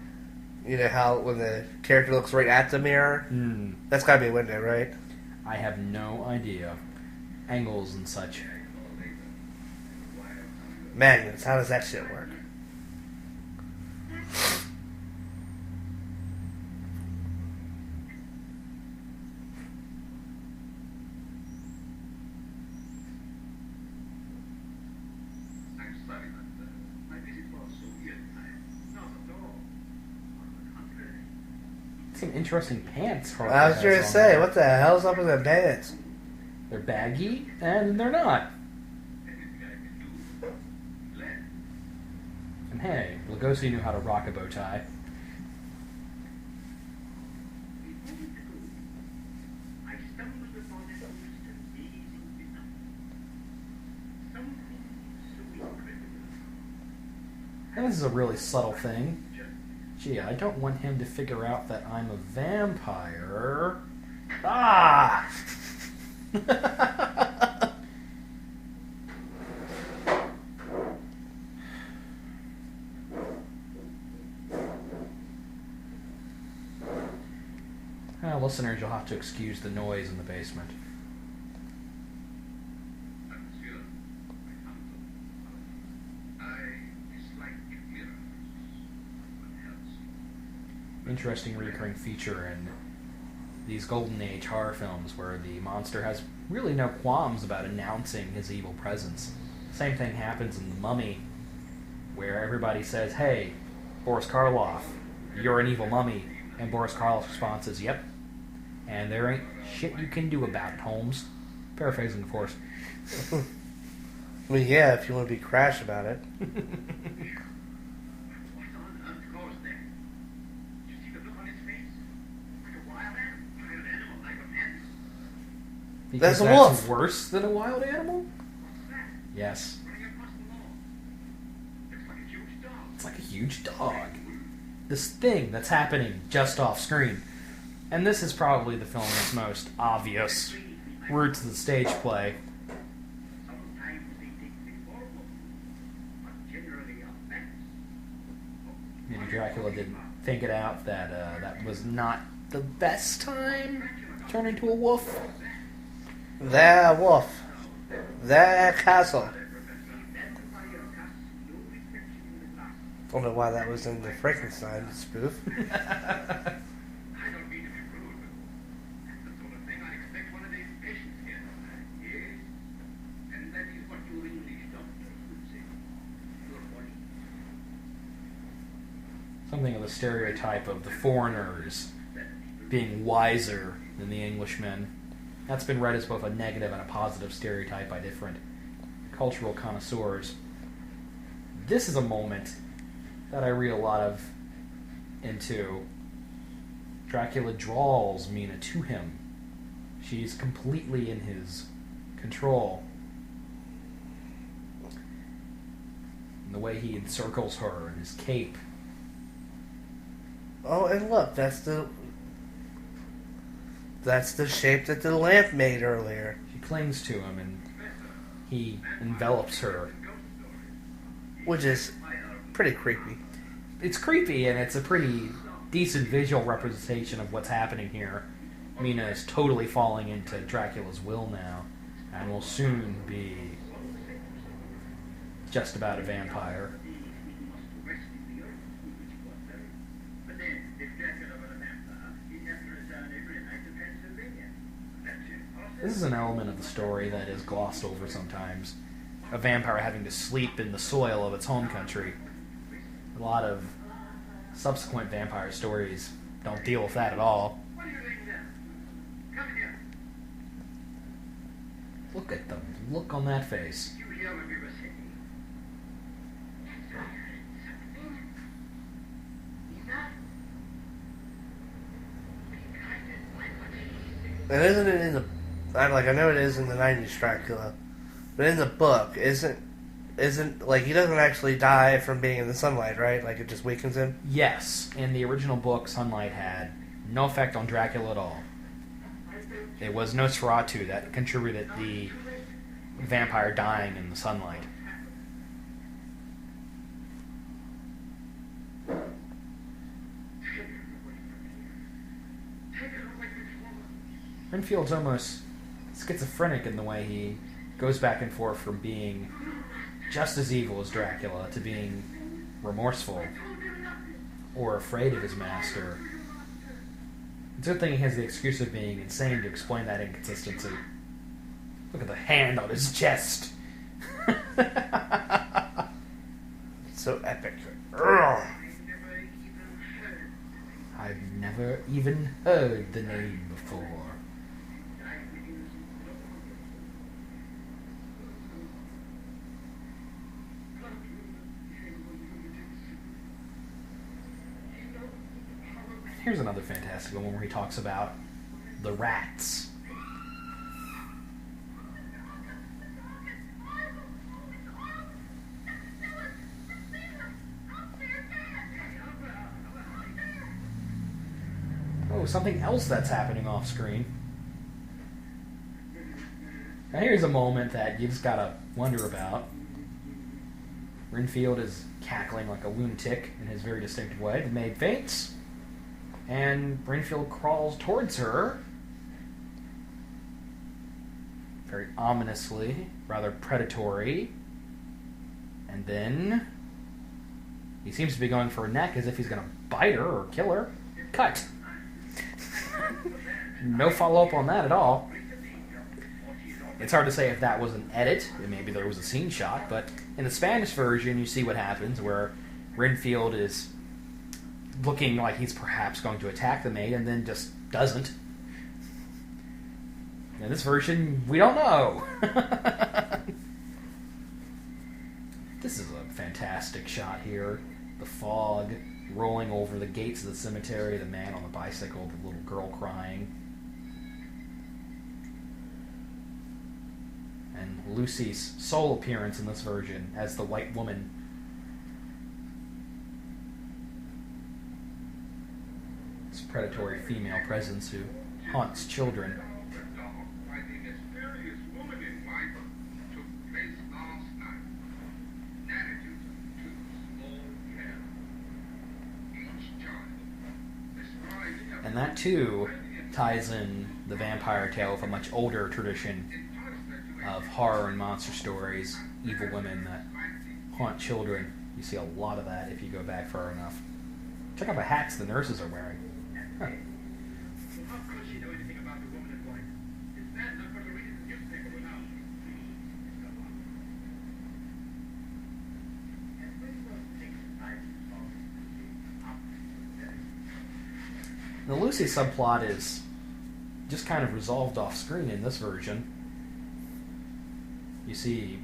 you know how when the character looks right at the mirror, that's gotta be a window, right? I have no idea. Angles and such. Magnets, how does that shit work? Some interesting pants. Harker I was has going to on say, there. what the hell's up with the pants? They're baggy, and they're not. And hey, Lugosi knew how to rock a bow tie. And this is a really subtle thing. Gee, I don't want him to figure out that I'm a vampire. Ah! Listeners, you'll have to excuse the noise in the basement. Interesting recurring feature in these Golden Age horror films where the monster has really no qualms about announcing his evil presence. Same thing happens in The Mummy, where everybody says, "Hey, Boris Karloff, you're an evil mummy," and Boris Karloff's response is, "Yep, and there ain't shit you can do about it, Holmes." Paraphrasing, of course. Well, yeah, if you want to be crash about it. Because That's a wolf. That's worse than a wild animal? Yes. It's like a huge dog. This thing that's happening just off screen. And this is probably the film's most obvious route to the stage play. Maybe Dracula didn't think it out that that was not the best time to turn into a wolf. The wolf. The castle. Don't know why that was in the Frankenstein spoof. Something of the stereotype of the foreigners being wiser than the Englishmen. That's been read as both a negative and a positive stereotype by different cultural connoisseurs. This is a moment that I read a lot of into. Dracula draws Mina to him. She's completely in his control. And the way he encircles her in his cape. Oh, and look, that's the shape that the lamp made earlier. She clings to him and he envelops her. Which is pretty creepy. It's creepy, and it's a pretty decent visual representation of what's happening here. Mina is totally falling into Dracula's will now, and will soon be just about a vampire. This is an element of the story that is glossed over sometimes. A vampire having to sleep in the soil of its home country. A lot of subsequent vampire stories don't deal with that at all. Look at them. Look on that face. And isn't it in the... I know it is in the 90s Dracula, but in the book, isn't like, he doesn't actually die from being in the sunlight, right? Like, it just weakens him? Yes, in the original book, sunlight had no effect on Dracula at all. It was Nosferatu that contributed the vampire dying in the sunlight. Renfield's almost schizophrenic in the way he goes back and forth from being just as evil as Dracula to being remorseful or afraid of his master. It's a good thing he has the excuse of being insane to explain that inconsistency. Look at the hand on his chest. even heard the name before. Here's another fantastic one where he talks about the rats. Oh, something else that's happening off screen. Now here's a moment that you just gotta wonder about. Renfield is cackling like a lunatic in his very distinctive way. The maid faints, and Renfield crawls towards her, very ominously, rather predatory, and then he seems to be going for her neck as if he's gonna bite her or kill her. Cut. No follow-up on that at all. It's hard to say if that was an edit, maybe there was a scene shot, but in the Spanish version you see what happens, where Renfield is looking like he's perhaps going to attack the maid and then just doesn't. In this version, we don't know. This is a fantastic shot here. The fog rolling over the gates of the cemetery, the man on the bicycle, the little girl crying. And Lucy's sole appearance in this version as the white woman. This predatory female presence who haunts children. And that too ties in the vampire tale with a much older tradition of horror and monster stories, evil women that haunt children. You see a lot of that if you go back far enough. Check out the hats the nurses are wearing. Huh. The Lucy subplot is just kind of resolved off screen in this version. You see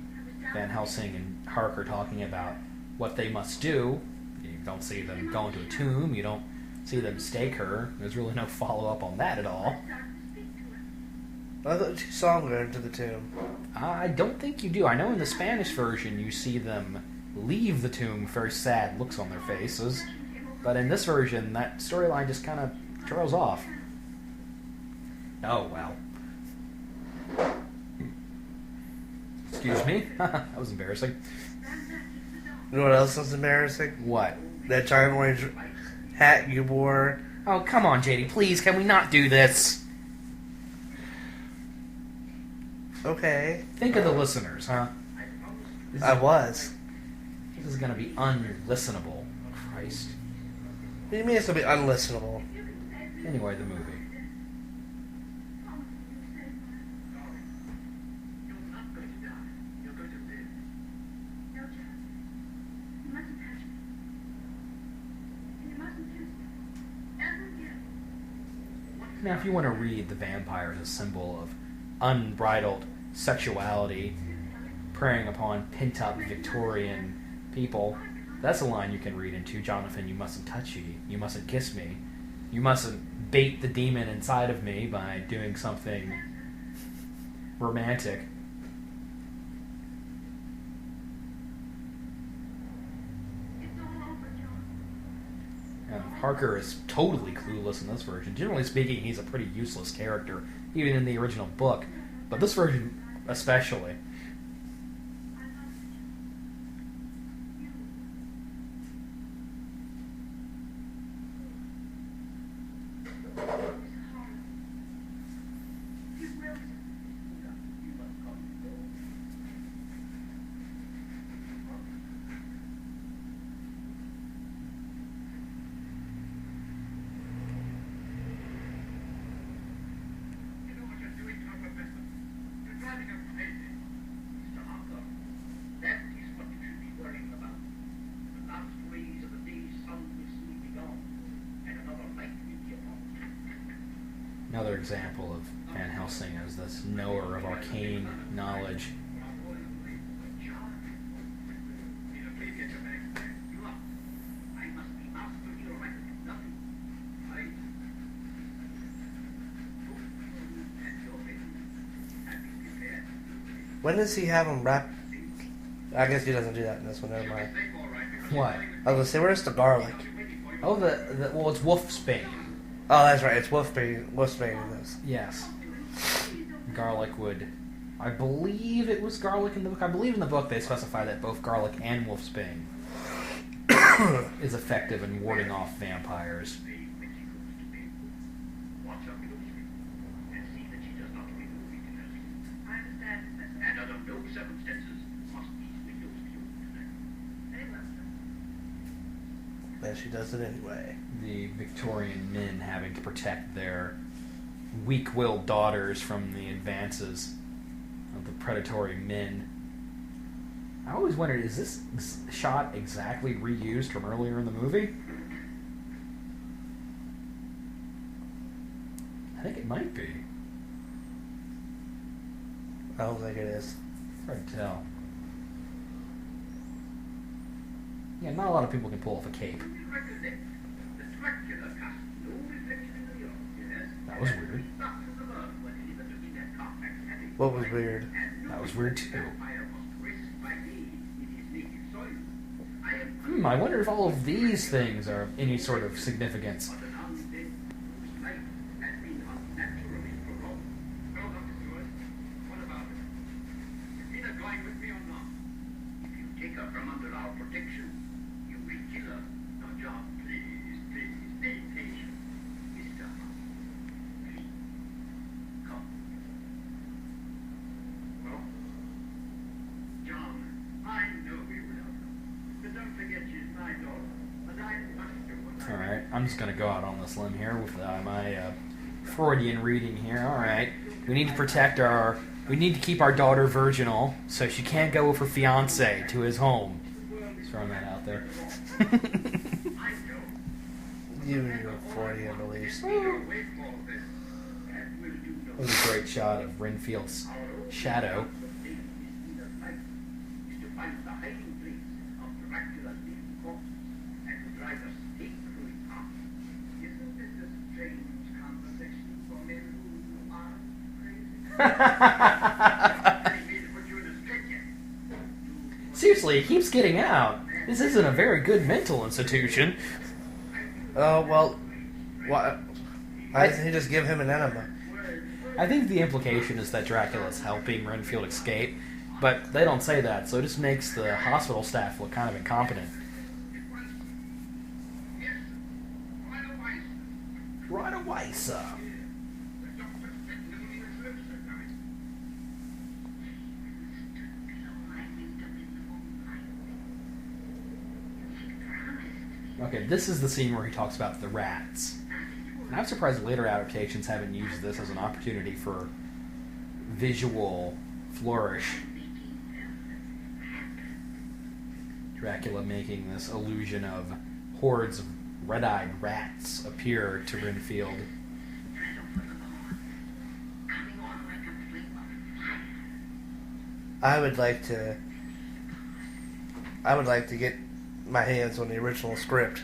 Van Helsing and Harker talking about what they must do. You don't see them go into a tomb. You don't see them stake her. There's really no follow-up on that at all. I thought you saw them go into the tomb. I don't think you do. I know in the Spanish version you see them leave the tomb with very sad looks on their faces. But in this version, that storyline just kind of trails off. Oh, well. Excuse me. That was embarrassing. You know what else was embarrassing? What? That giant orange hat you wore. Oh, come on, JD. Please, can we not do this? Okay. Think of the listeners, huh? I was. This is going to be unlistenable. Christ. What do you mean it's going to be unlistenable? Anyway, the movie. Now, if you want to read the vampire as a symbol of unbridled sexuality, preying upon pent-up Victorian people, that's a line you can read into. Jonathan, you mustn't touch me. You mustn't kiss me. You mustn't bait the demon inside of me by doing something romantic. And Harker is totally clueless in this version. Generally speaking, he's a pretty useless character, even in the original book. But this version especially. example of Van Helsing as this knower of arcane knowledge. When does he have him wrap? I guess he doesn't do that in this one. Never mind. What? I was gonna say, where's the garlic? Oh, well, it's Wolfsbane. Oh, that's right. It's Wolfsbane. Wolfsbane in this. Yes. Garlic would... I believe it was garlic in the book. I believe in the book they specify that both garlic and Wolfsbane is effective in warding off vampires. And she does it anyway. The Victorian men having to protect their weak-willed daughters from the advances of the predatory men. I always wondered, is this shot exactly reused from earlier in the movie? I think it might be. I don't think it is. It's hard to tell. Yeah, not a lot of people can pull off a cape. That was weird. What was weird? That was weird too. I wonder if all of these things are any sort of significance. Alright, I'm just going to go out on this limb here with my Freudian reading here. Alright, we need to protect our... We need to keep our daughter virginal, so she can't go with her fiancé to his home. Just throwing that out there. You and your 40 at least. It was a great shot of Renfield's shadow. Seriously, it keeps getting out. This isn't a very good mental institution. Oh, well, why doesn't he just give him an enema? I think the implication is that Dracula's helping Renfield escape, but they don't say that, so it just makes the hospital staff look kind of incompetent. Right away, sir. Okay, this is the scene where he talks about the rats. And I'm surprised later adaptations haven't used this as an opportunity for visual flourish. Dracula making this illusion of hordes of red-eyed rats appear to Renfield. I would like to get my hands on the original script,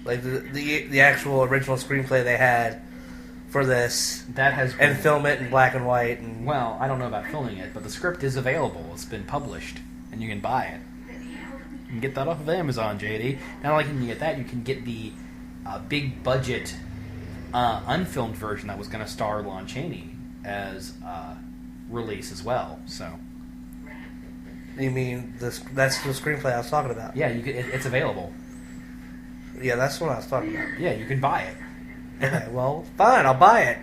like the actual original screenplay they had for this. That has been, and film it in black and white. And well, I don't know about filming it, but the script is available. It's been published, and you can buy it. You can get that off of Amazon, JD. Not only can you get that, you can get the big budget unfilmed version that was going to star Lon Chaney as release as well. So. You mean that's the screenplay I was talking about? Yeah, it's available. Yeah, that's what I was talking about. Yeah, you can buy it. Okay, well, fine, I'll buy it.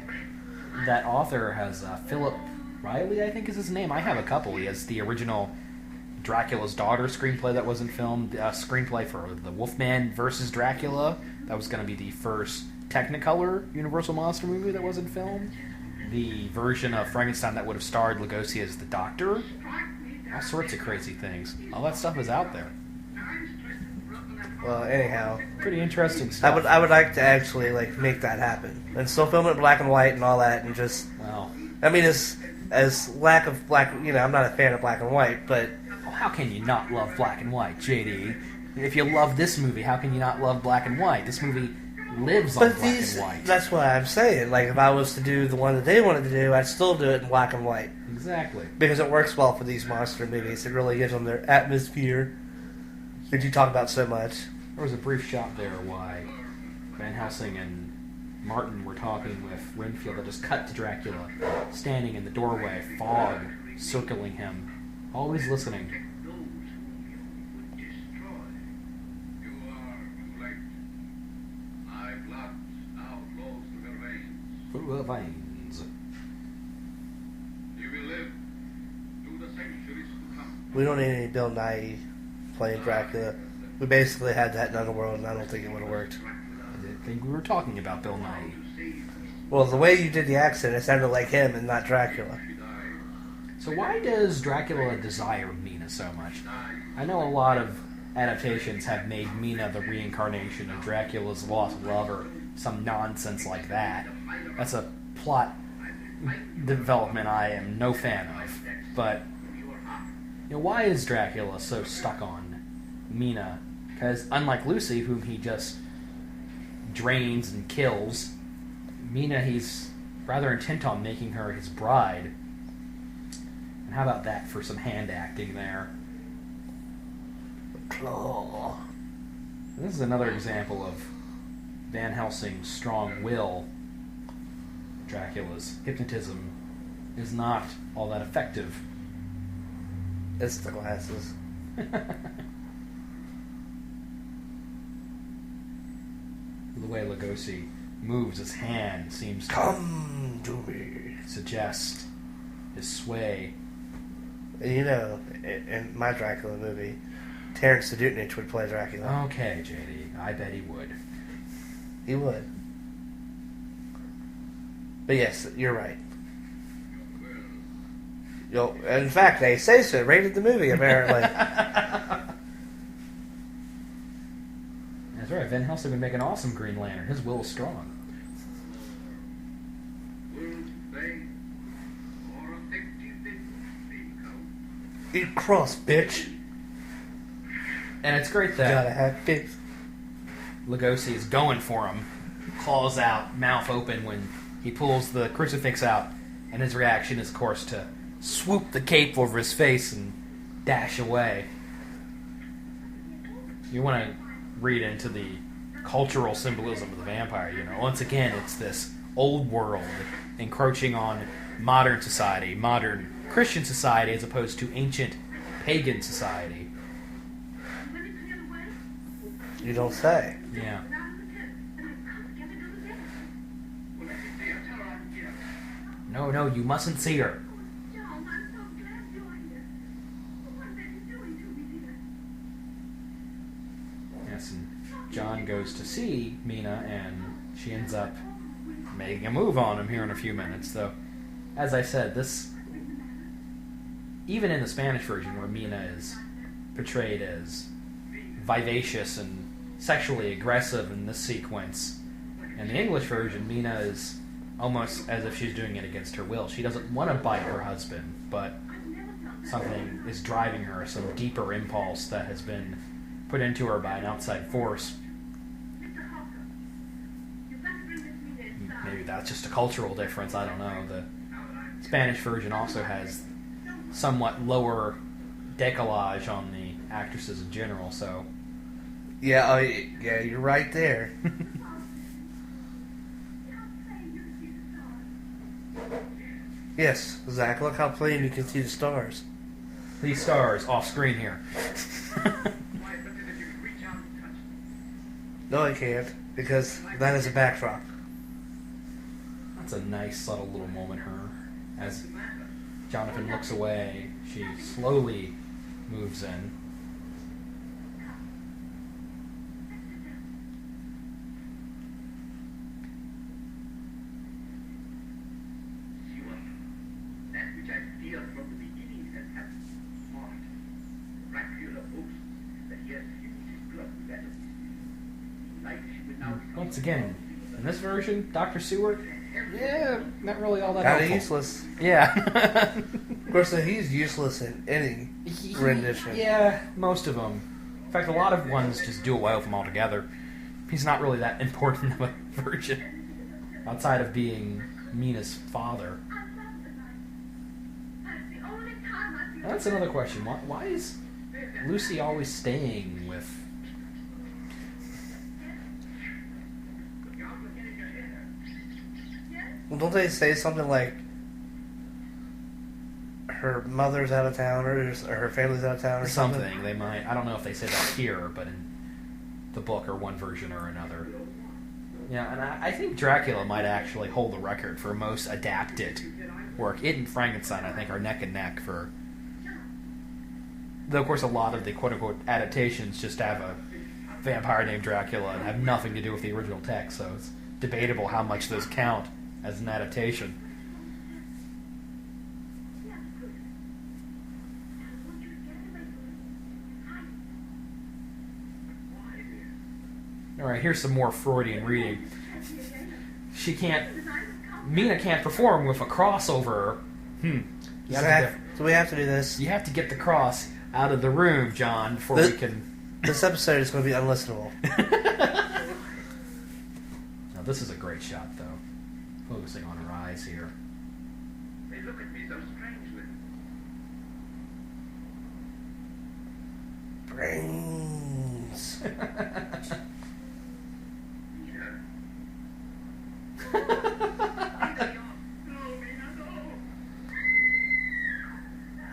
That author has Philip Riley, I think is his name. I have a couple. He has the original Dracula's Daughter screenplay that wasn't filmed, screenplay for the Wolfman versus Dracula. That was going to be the first Technicolor Universal Monster movie that wasn't filmed. The version of Frankenstein that would have starred Lugosi as the Doctor. All sorts of crazy things. All that stuff is out there. Well, anyhow, Pretty interesting stuff. I would like to actually like make that happen and still film it in black and white and all that, and just. Well, I mean, as lack of black, I'm not a fan of black and white, but well, how can you not love black and white, JD? If you love this movie, how can you not love black and white? This movie lives on black and white. That's what I'm saying. Like, if I was to do the one that they wanted to do, I'd still do it in black and white. Exactly. Because it works well for these monster movies. It really gives them their atmosphere that you talk about so much. There was a brief shot there why Van Helsing and Martin were talking with Renfield that just cut to Dracula, standing in the doorway, fog circling him, always listening. Through the veins. You will live through the centuries to come. We don't need any Bill Nighy playing Dracula. We basically had that in Underworld, and I don't think it would have worked. I didn't think we were talking about Bill Nighy. Well, the way you did the accent, it sounded like him and not Dracula. So why does Dracula desire Mina so much? I know a lot of adaptations have made Mina the reincarnation of Dracula's lost love or some nonsense like that. That's a plot development I am no fan of. But why is Dracula so stuck on Mina? Because unlike Lucy, whom he just drains and kills, Mina he's rather intent on making her his bride. And how about that for some hand acting there? Claw. This is another example of Van Helsing's strong will. Dracula's hypnotism is not all that effective. It's the glasses. The way Lugosi moves his hand seems to Come to me. suggest his sway. In my Dracula movie, Terrence Dutnich would play Dracula. Okay, JD, I bet he would. He would. But yes, you're right. In fact, they say so. Rated the movie, apparently. That's right, Van Helsing would make an awesome Green Lantern. His will is strong. Eat cross, bitch. And it's great Gotta that have fix. Lugosi is going for him. Claws out, mouth open when he pulls the crucifix out. And his reaction is, of course, to swoop the cape over his face and dash away. You want to read into the cultural symbolism of the vampire, Once again, it's this old world encroaching on modern society, modern Christian society as opposed to ancient pagan society. You don't say. Yeah. No, you mustn't see her. Yes, and John goes to see Mina, and she ends up making a move on him here in a few minutes. Though, as I said, this, even in the Spanish version where Mina is portrayed as vivacious and sexually aggressive in this sequence, in the English version, Mina is almost as if she's doing it against her will. She doesn't want to bite her husband, but something is driving her, some deeper impulse that has been put into her by an outside force. Maybe that's just a cultural difference, I don't know. The Spanish version also has somewhat lower decollage on the actresses in general, so... Yeah, you're right there. Yes, Zach, look how plain you can see the stars. These stars off screen here. No, I can't, because that is a backdrop. That's a nice, subtle little moment, her. As Jonathan looks away, she slowly moves in. From the beginning has happened. Dracula boasts that he has hidden his blood that of his Once again, in this version, Dr. Seward, yeah, not really all that Kind of helpful. useless. Yeah. Of course, he's useless in any rendition. Yeah, most of them. In fact, a lot of ones just do away with him altogether. He's not really that important of a version, outside of being Mina's father. Now, that's another question. Why is Lucy always staying with... Well, don't they say something like her mother's out of town or her family's out of town or something? Something. They might. I don't know if they say that here, but in the book or one version or another. Yeah, and I think Dracula might actually hold the record for most adapted work. It and Frankenstein, I think, are neck and neck for... Though, of course, a lot of the quote-unquote adaptations just have a vampire named Dracula and have nothing to do with the original text, so it's debatable how much those count as an adaptation. Alright, here's some more Freudian reading. Mina can't perform with a cross over her. So we have to do this. You have to get the cross out of the room, John, before we can... This episode is going to be unlistenable. Now, this is a great shot, though. Focusing on her eyes here. They look at me so strangely. Brains.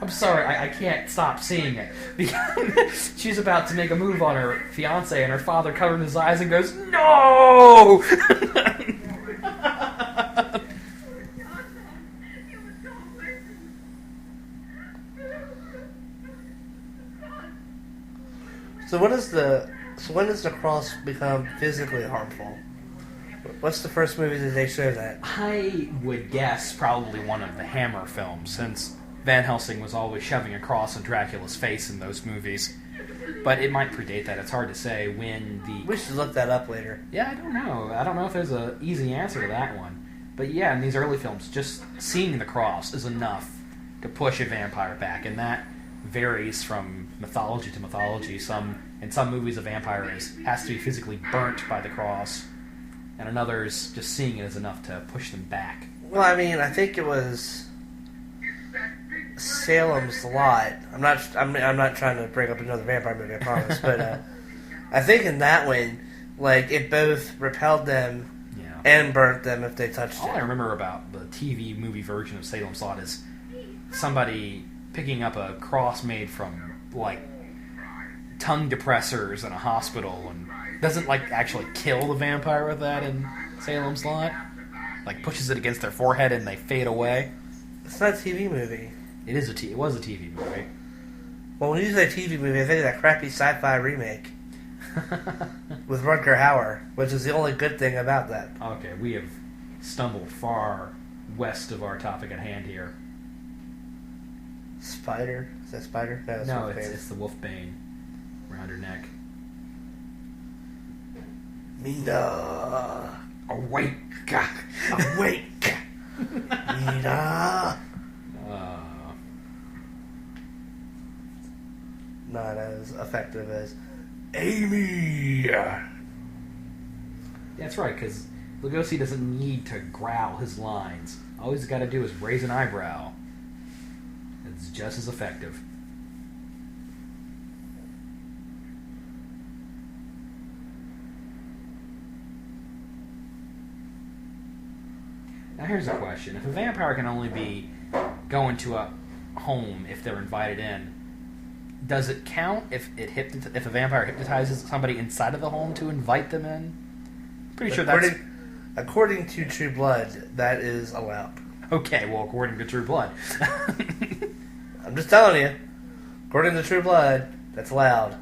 I'm sorry, I can't stop seeing it. Because she's about to make a move on her fiancé, and her father covers his eyes and goes, "No!" So when does the cross become physically harmful? What's the first movie that they show that? I would guess probably one of the Hammer films, since Van Helsing was always shoving a cross in Dracula's face in those movies. But it might predate that. It's hard to say when the... We should look that up later. Yeah, I don't know. I don't know if there's an easy answer to that one. But yeah, in these early films, just seeing the cross is enough to push a vampire back, and that varies from mythology to mythology. In some movies, a vampire has to be physically burnt by the cross, and in others, just seeing it is enough to push them back. Well, I mean, I think it was Salem's Lot. I'm not trying to bring up another vampire movie, I promise. But I think in that one, like, it both repelled them and burnt them if they touched it. All I remember about the TV movie version of Salem's Lot is somebody picking up a cross made from, like, tongue depressors in a hospital, and doesn't, like, actually kill the vampire with that in Salem's Lot. Like, pushes it against their forehead and they fade away. It's not a TV movie. It was a TV movie. Well, when you say TV movie, I think of that crappy sci-fi remake with Rutger Hauer, which is the only good thing about that. Okay, we have stumbled far west of our topic at hand here. Spider? Is that Spider? No, it's the wolfbane around her neck. Mina, awake! Awake! Mina! Not as effective as Amy! That's right, because Lugosi doesn't need to growl his lines. All he's got to do is raise an eyebrow. It's just as effective. Now here's a question. If a vampire can only be going to a home if they're invited in, does it count if a vampire hypnotizes somebody inside of the home to invite them in? Pretty sure that's... According to True Blood, that is allowed. Okay, well, according to True Blood. I'm just telling you. According to True Blood, that's allowed.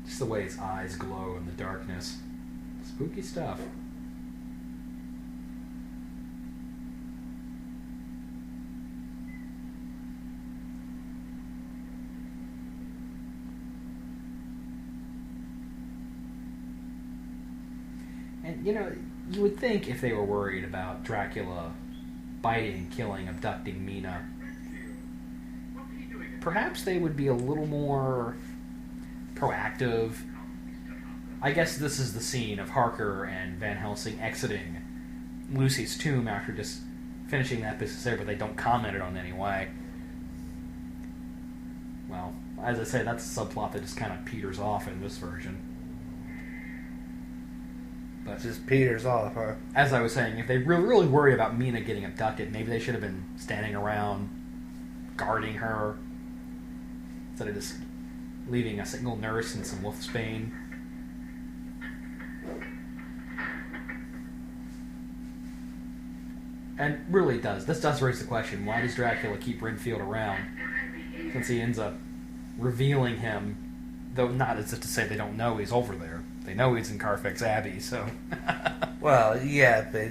Just the way his eyes glow in the darkness. Spooky stuff. And, you know, you would think if they were worried about Dracula biting, killing, abducting Mina, perhaps they would be a little more proactive. I guess this is the scene of Harker and Van Helsing exiting Lucy's tomb after just finishing that business there, but they don't comment it on any way. Well, as I say, that's a subplot that just kind of peters off in this version. But Just peters off, huh? as I was saying, if they really worry about Mina getting abducted, maybe they should have been standing around guarding her instead of just leaving a single nurse and some wolfsbane. And really this does raise the question, why does Dracula keep Renfield around? Since he ends up revealing him, though not as if to say they don't know he's over there. They know he's in Carfax Abbey, so... Well, yeah, but...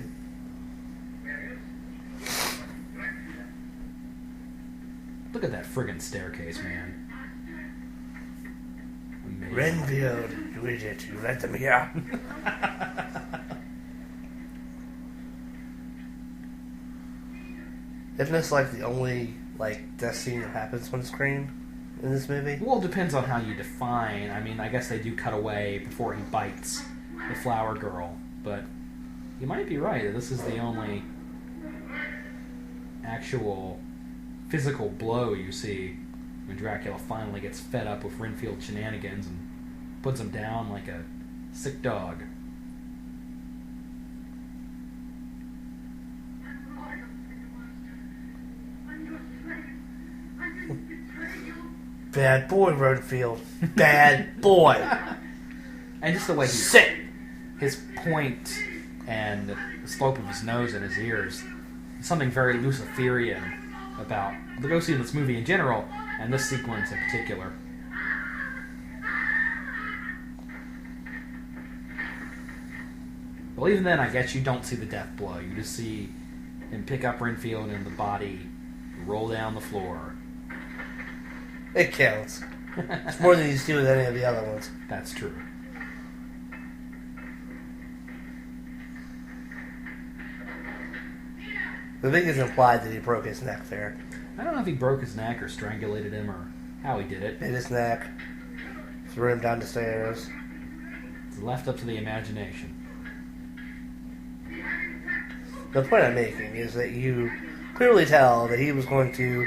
Look at that friggin' staircase, man. Amazing. Renfield, you idiot, you let them here. Isn't this like the only death scene that happens on screen in this movie? Well, it depends on how you define. I mean, I guess they do cut away before he bites the flower girl, but you might be right. This is the only actual physical blow you see when Dracula finally gets fed up with Renfield's shenanigans and puts him down like a sick dog. Bad boy, Renfield. Bad boy. And just the way his point and the slope of his nose and his ears, something very Luciferian about the ghost in this movie in general, and this sequence in particular. Well, even then, I guess you don't see the death blow. You just see him pick up Renfield and the body roll down the floor. It counts. It's more than you see with any of the other ones. That's true. I think it's implied that he broke his neck there. I don't know if he broke his neck or strangulated him or how he did it. Hit his neck. Threw him down the stairs. It's left up to the imagination. The point I'm making is that you clearly tell that he was going to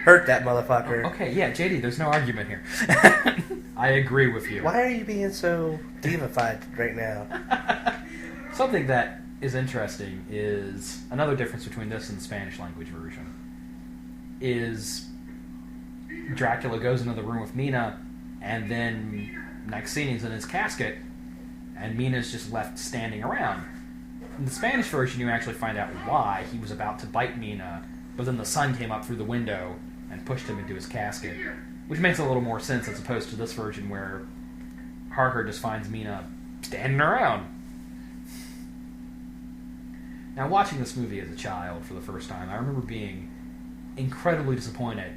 hurt that motherfucker. Okay, yeah, JD, there's no argument here. I agree with you. Why are you being so divified right now? Something that is interesting is another difference between this and the Spanish language version is Dracula goes into the room with Mina, and then next scene he's in his casket, and Mina's just left standing around. In the Spanish version, you actually find out why he was about to bite Mina, but then the sun came up through the window and pushed him into his casket, which makes a little more sense as opposed to this version where Harker just finds Mina standing around. Now, watching this movie as a child for the first time, I remember being incredibly disappointed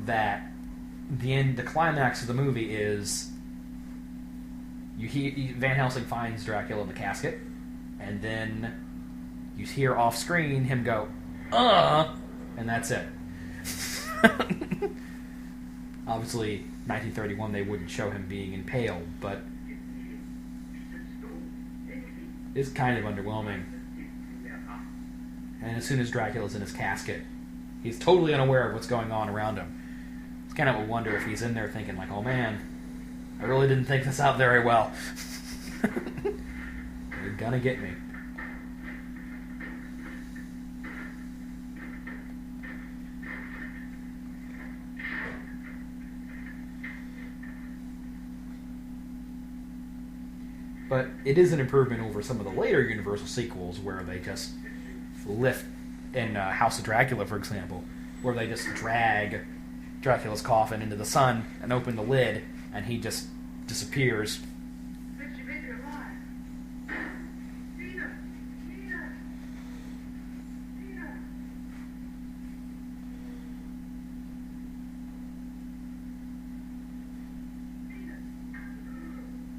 that the climax of the movie is Van Helsing finds Dracula in the casket, and then you hear off screen him go, and that's it. Obviously, 1931, they wouldn't show him being impaled, but it's kind of underwhelming. And as soon as Dracula's in his casket, he's totally unaware of what's going on around him. It's kind of a wonder if he's in there thinking, like, oh man, I really didn't think this out very well. You're gonna get me. But it is an improvement over some of the later Universal sequels where they just lift, in House of Dracula, for example, where they just drag Dracula's coffin into the sun and open the lid, and he just disappears.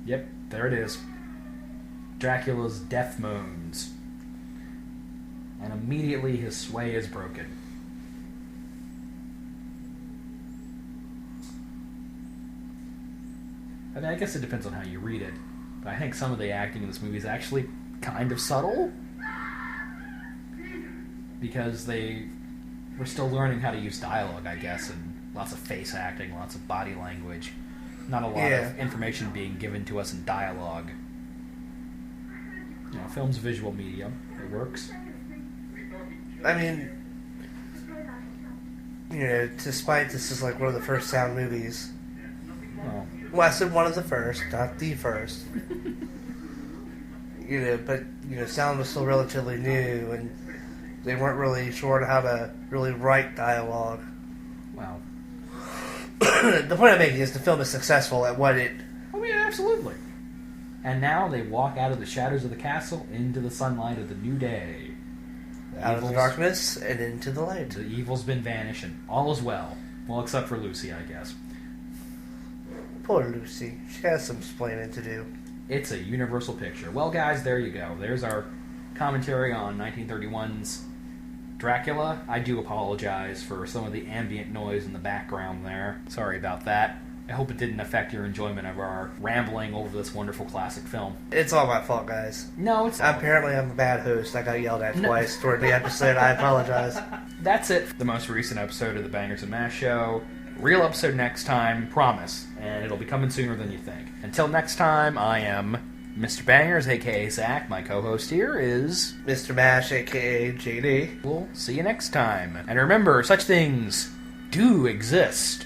Yep, there it is. Dracula's death moans. And immediately his sway is broken. I mean, I guess it depends on how you read it, but I think some of the acting in this movie is actually kind of subtle, because they were still learning how to use dialogue, I guess, and lots of face acting, lots of body language, not a lot of information being given to us in dialogue. You know, film's a visual medium. It works. I mean, you know, despite this is like one of the first sound movies. Oh. Well, I said one of the first, not the first. You know, but, you know, sound was still relatively new, and they weren't really sure on how to really write dialogue. Wow. The point I'm making is the film is successful at what it... Oh, yeah, absolutely. And now they walk out of the shadows of the castle into the sunlight of the new day. Out of the darkness and into the light. The evil's been vanishing. All is well. Well, except for Lucy, I guess. Poor Lucy. She has some explaining to do. It's a universal picture. Well, guys, there you go. There's our commentary on 1931's Dracula. I do apologize for some of the ambient noise in the background there. Sorry about that. I hope it didn't affect your enjoyment of our rambling over this wonderful classic film. It's all my fault, guys. No, it's not. Apparently I'm a bad host. I got yelled at twice toward the episode. I apologize. That's it. The most recent episode of the Bangers and Mash Show. Real episode next time, promise. And it'll be coming sooner than you think. Until next time, I am Mr. Bangers, a.k.a. Zach. My co-host here is... Mr. Mash, a.k.a. JD. We'll see you next time. And remember, such things do exist.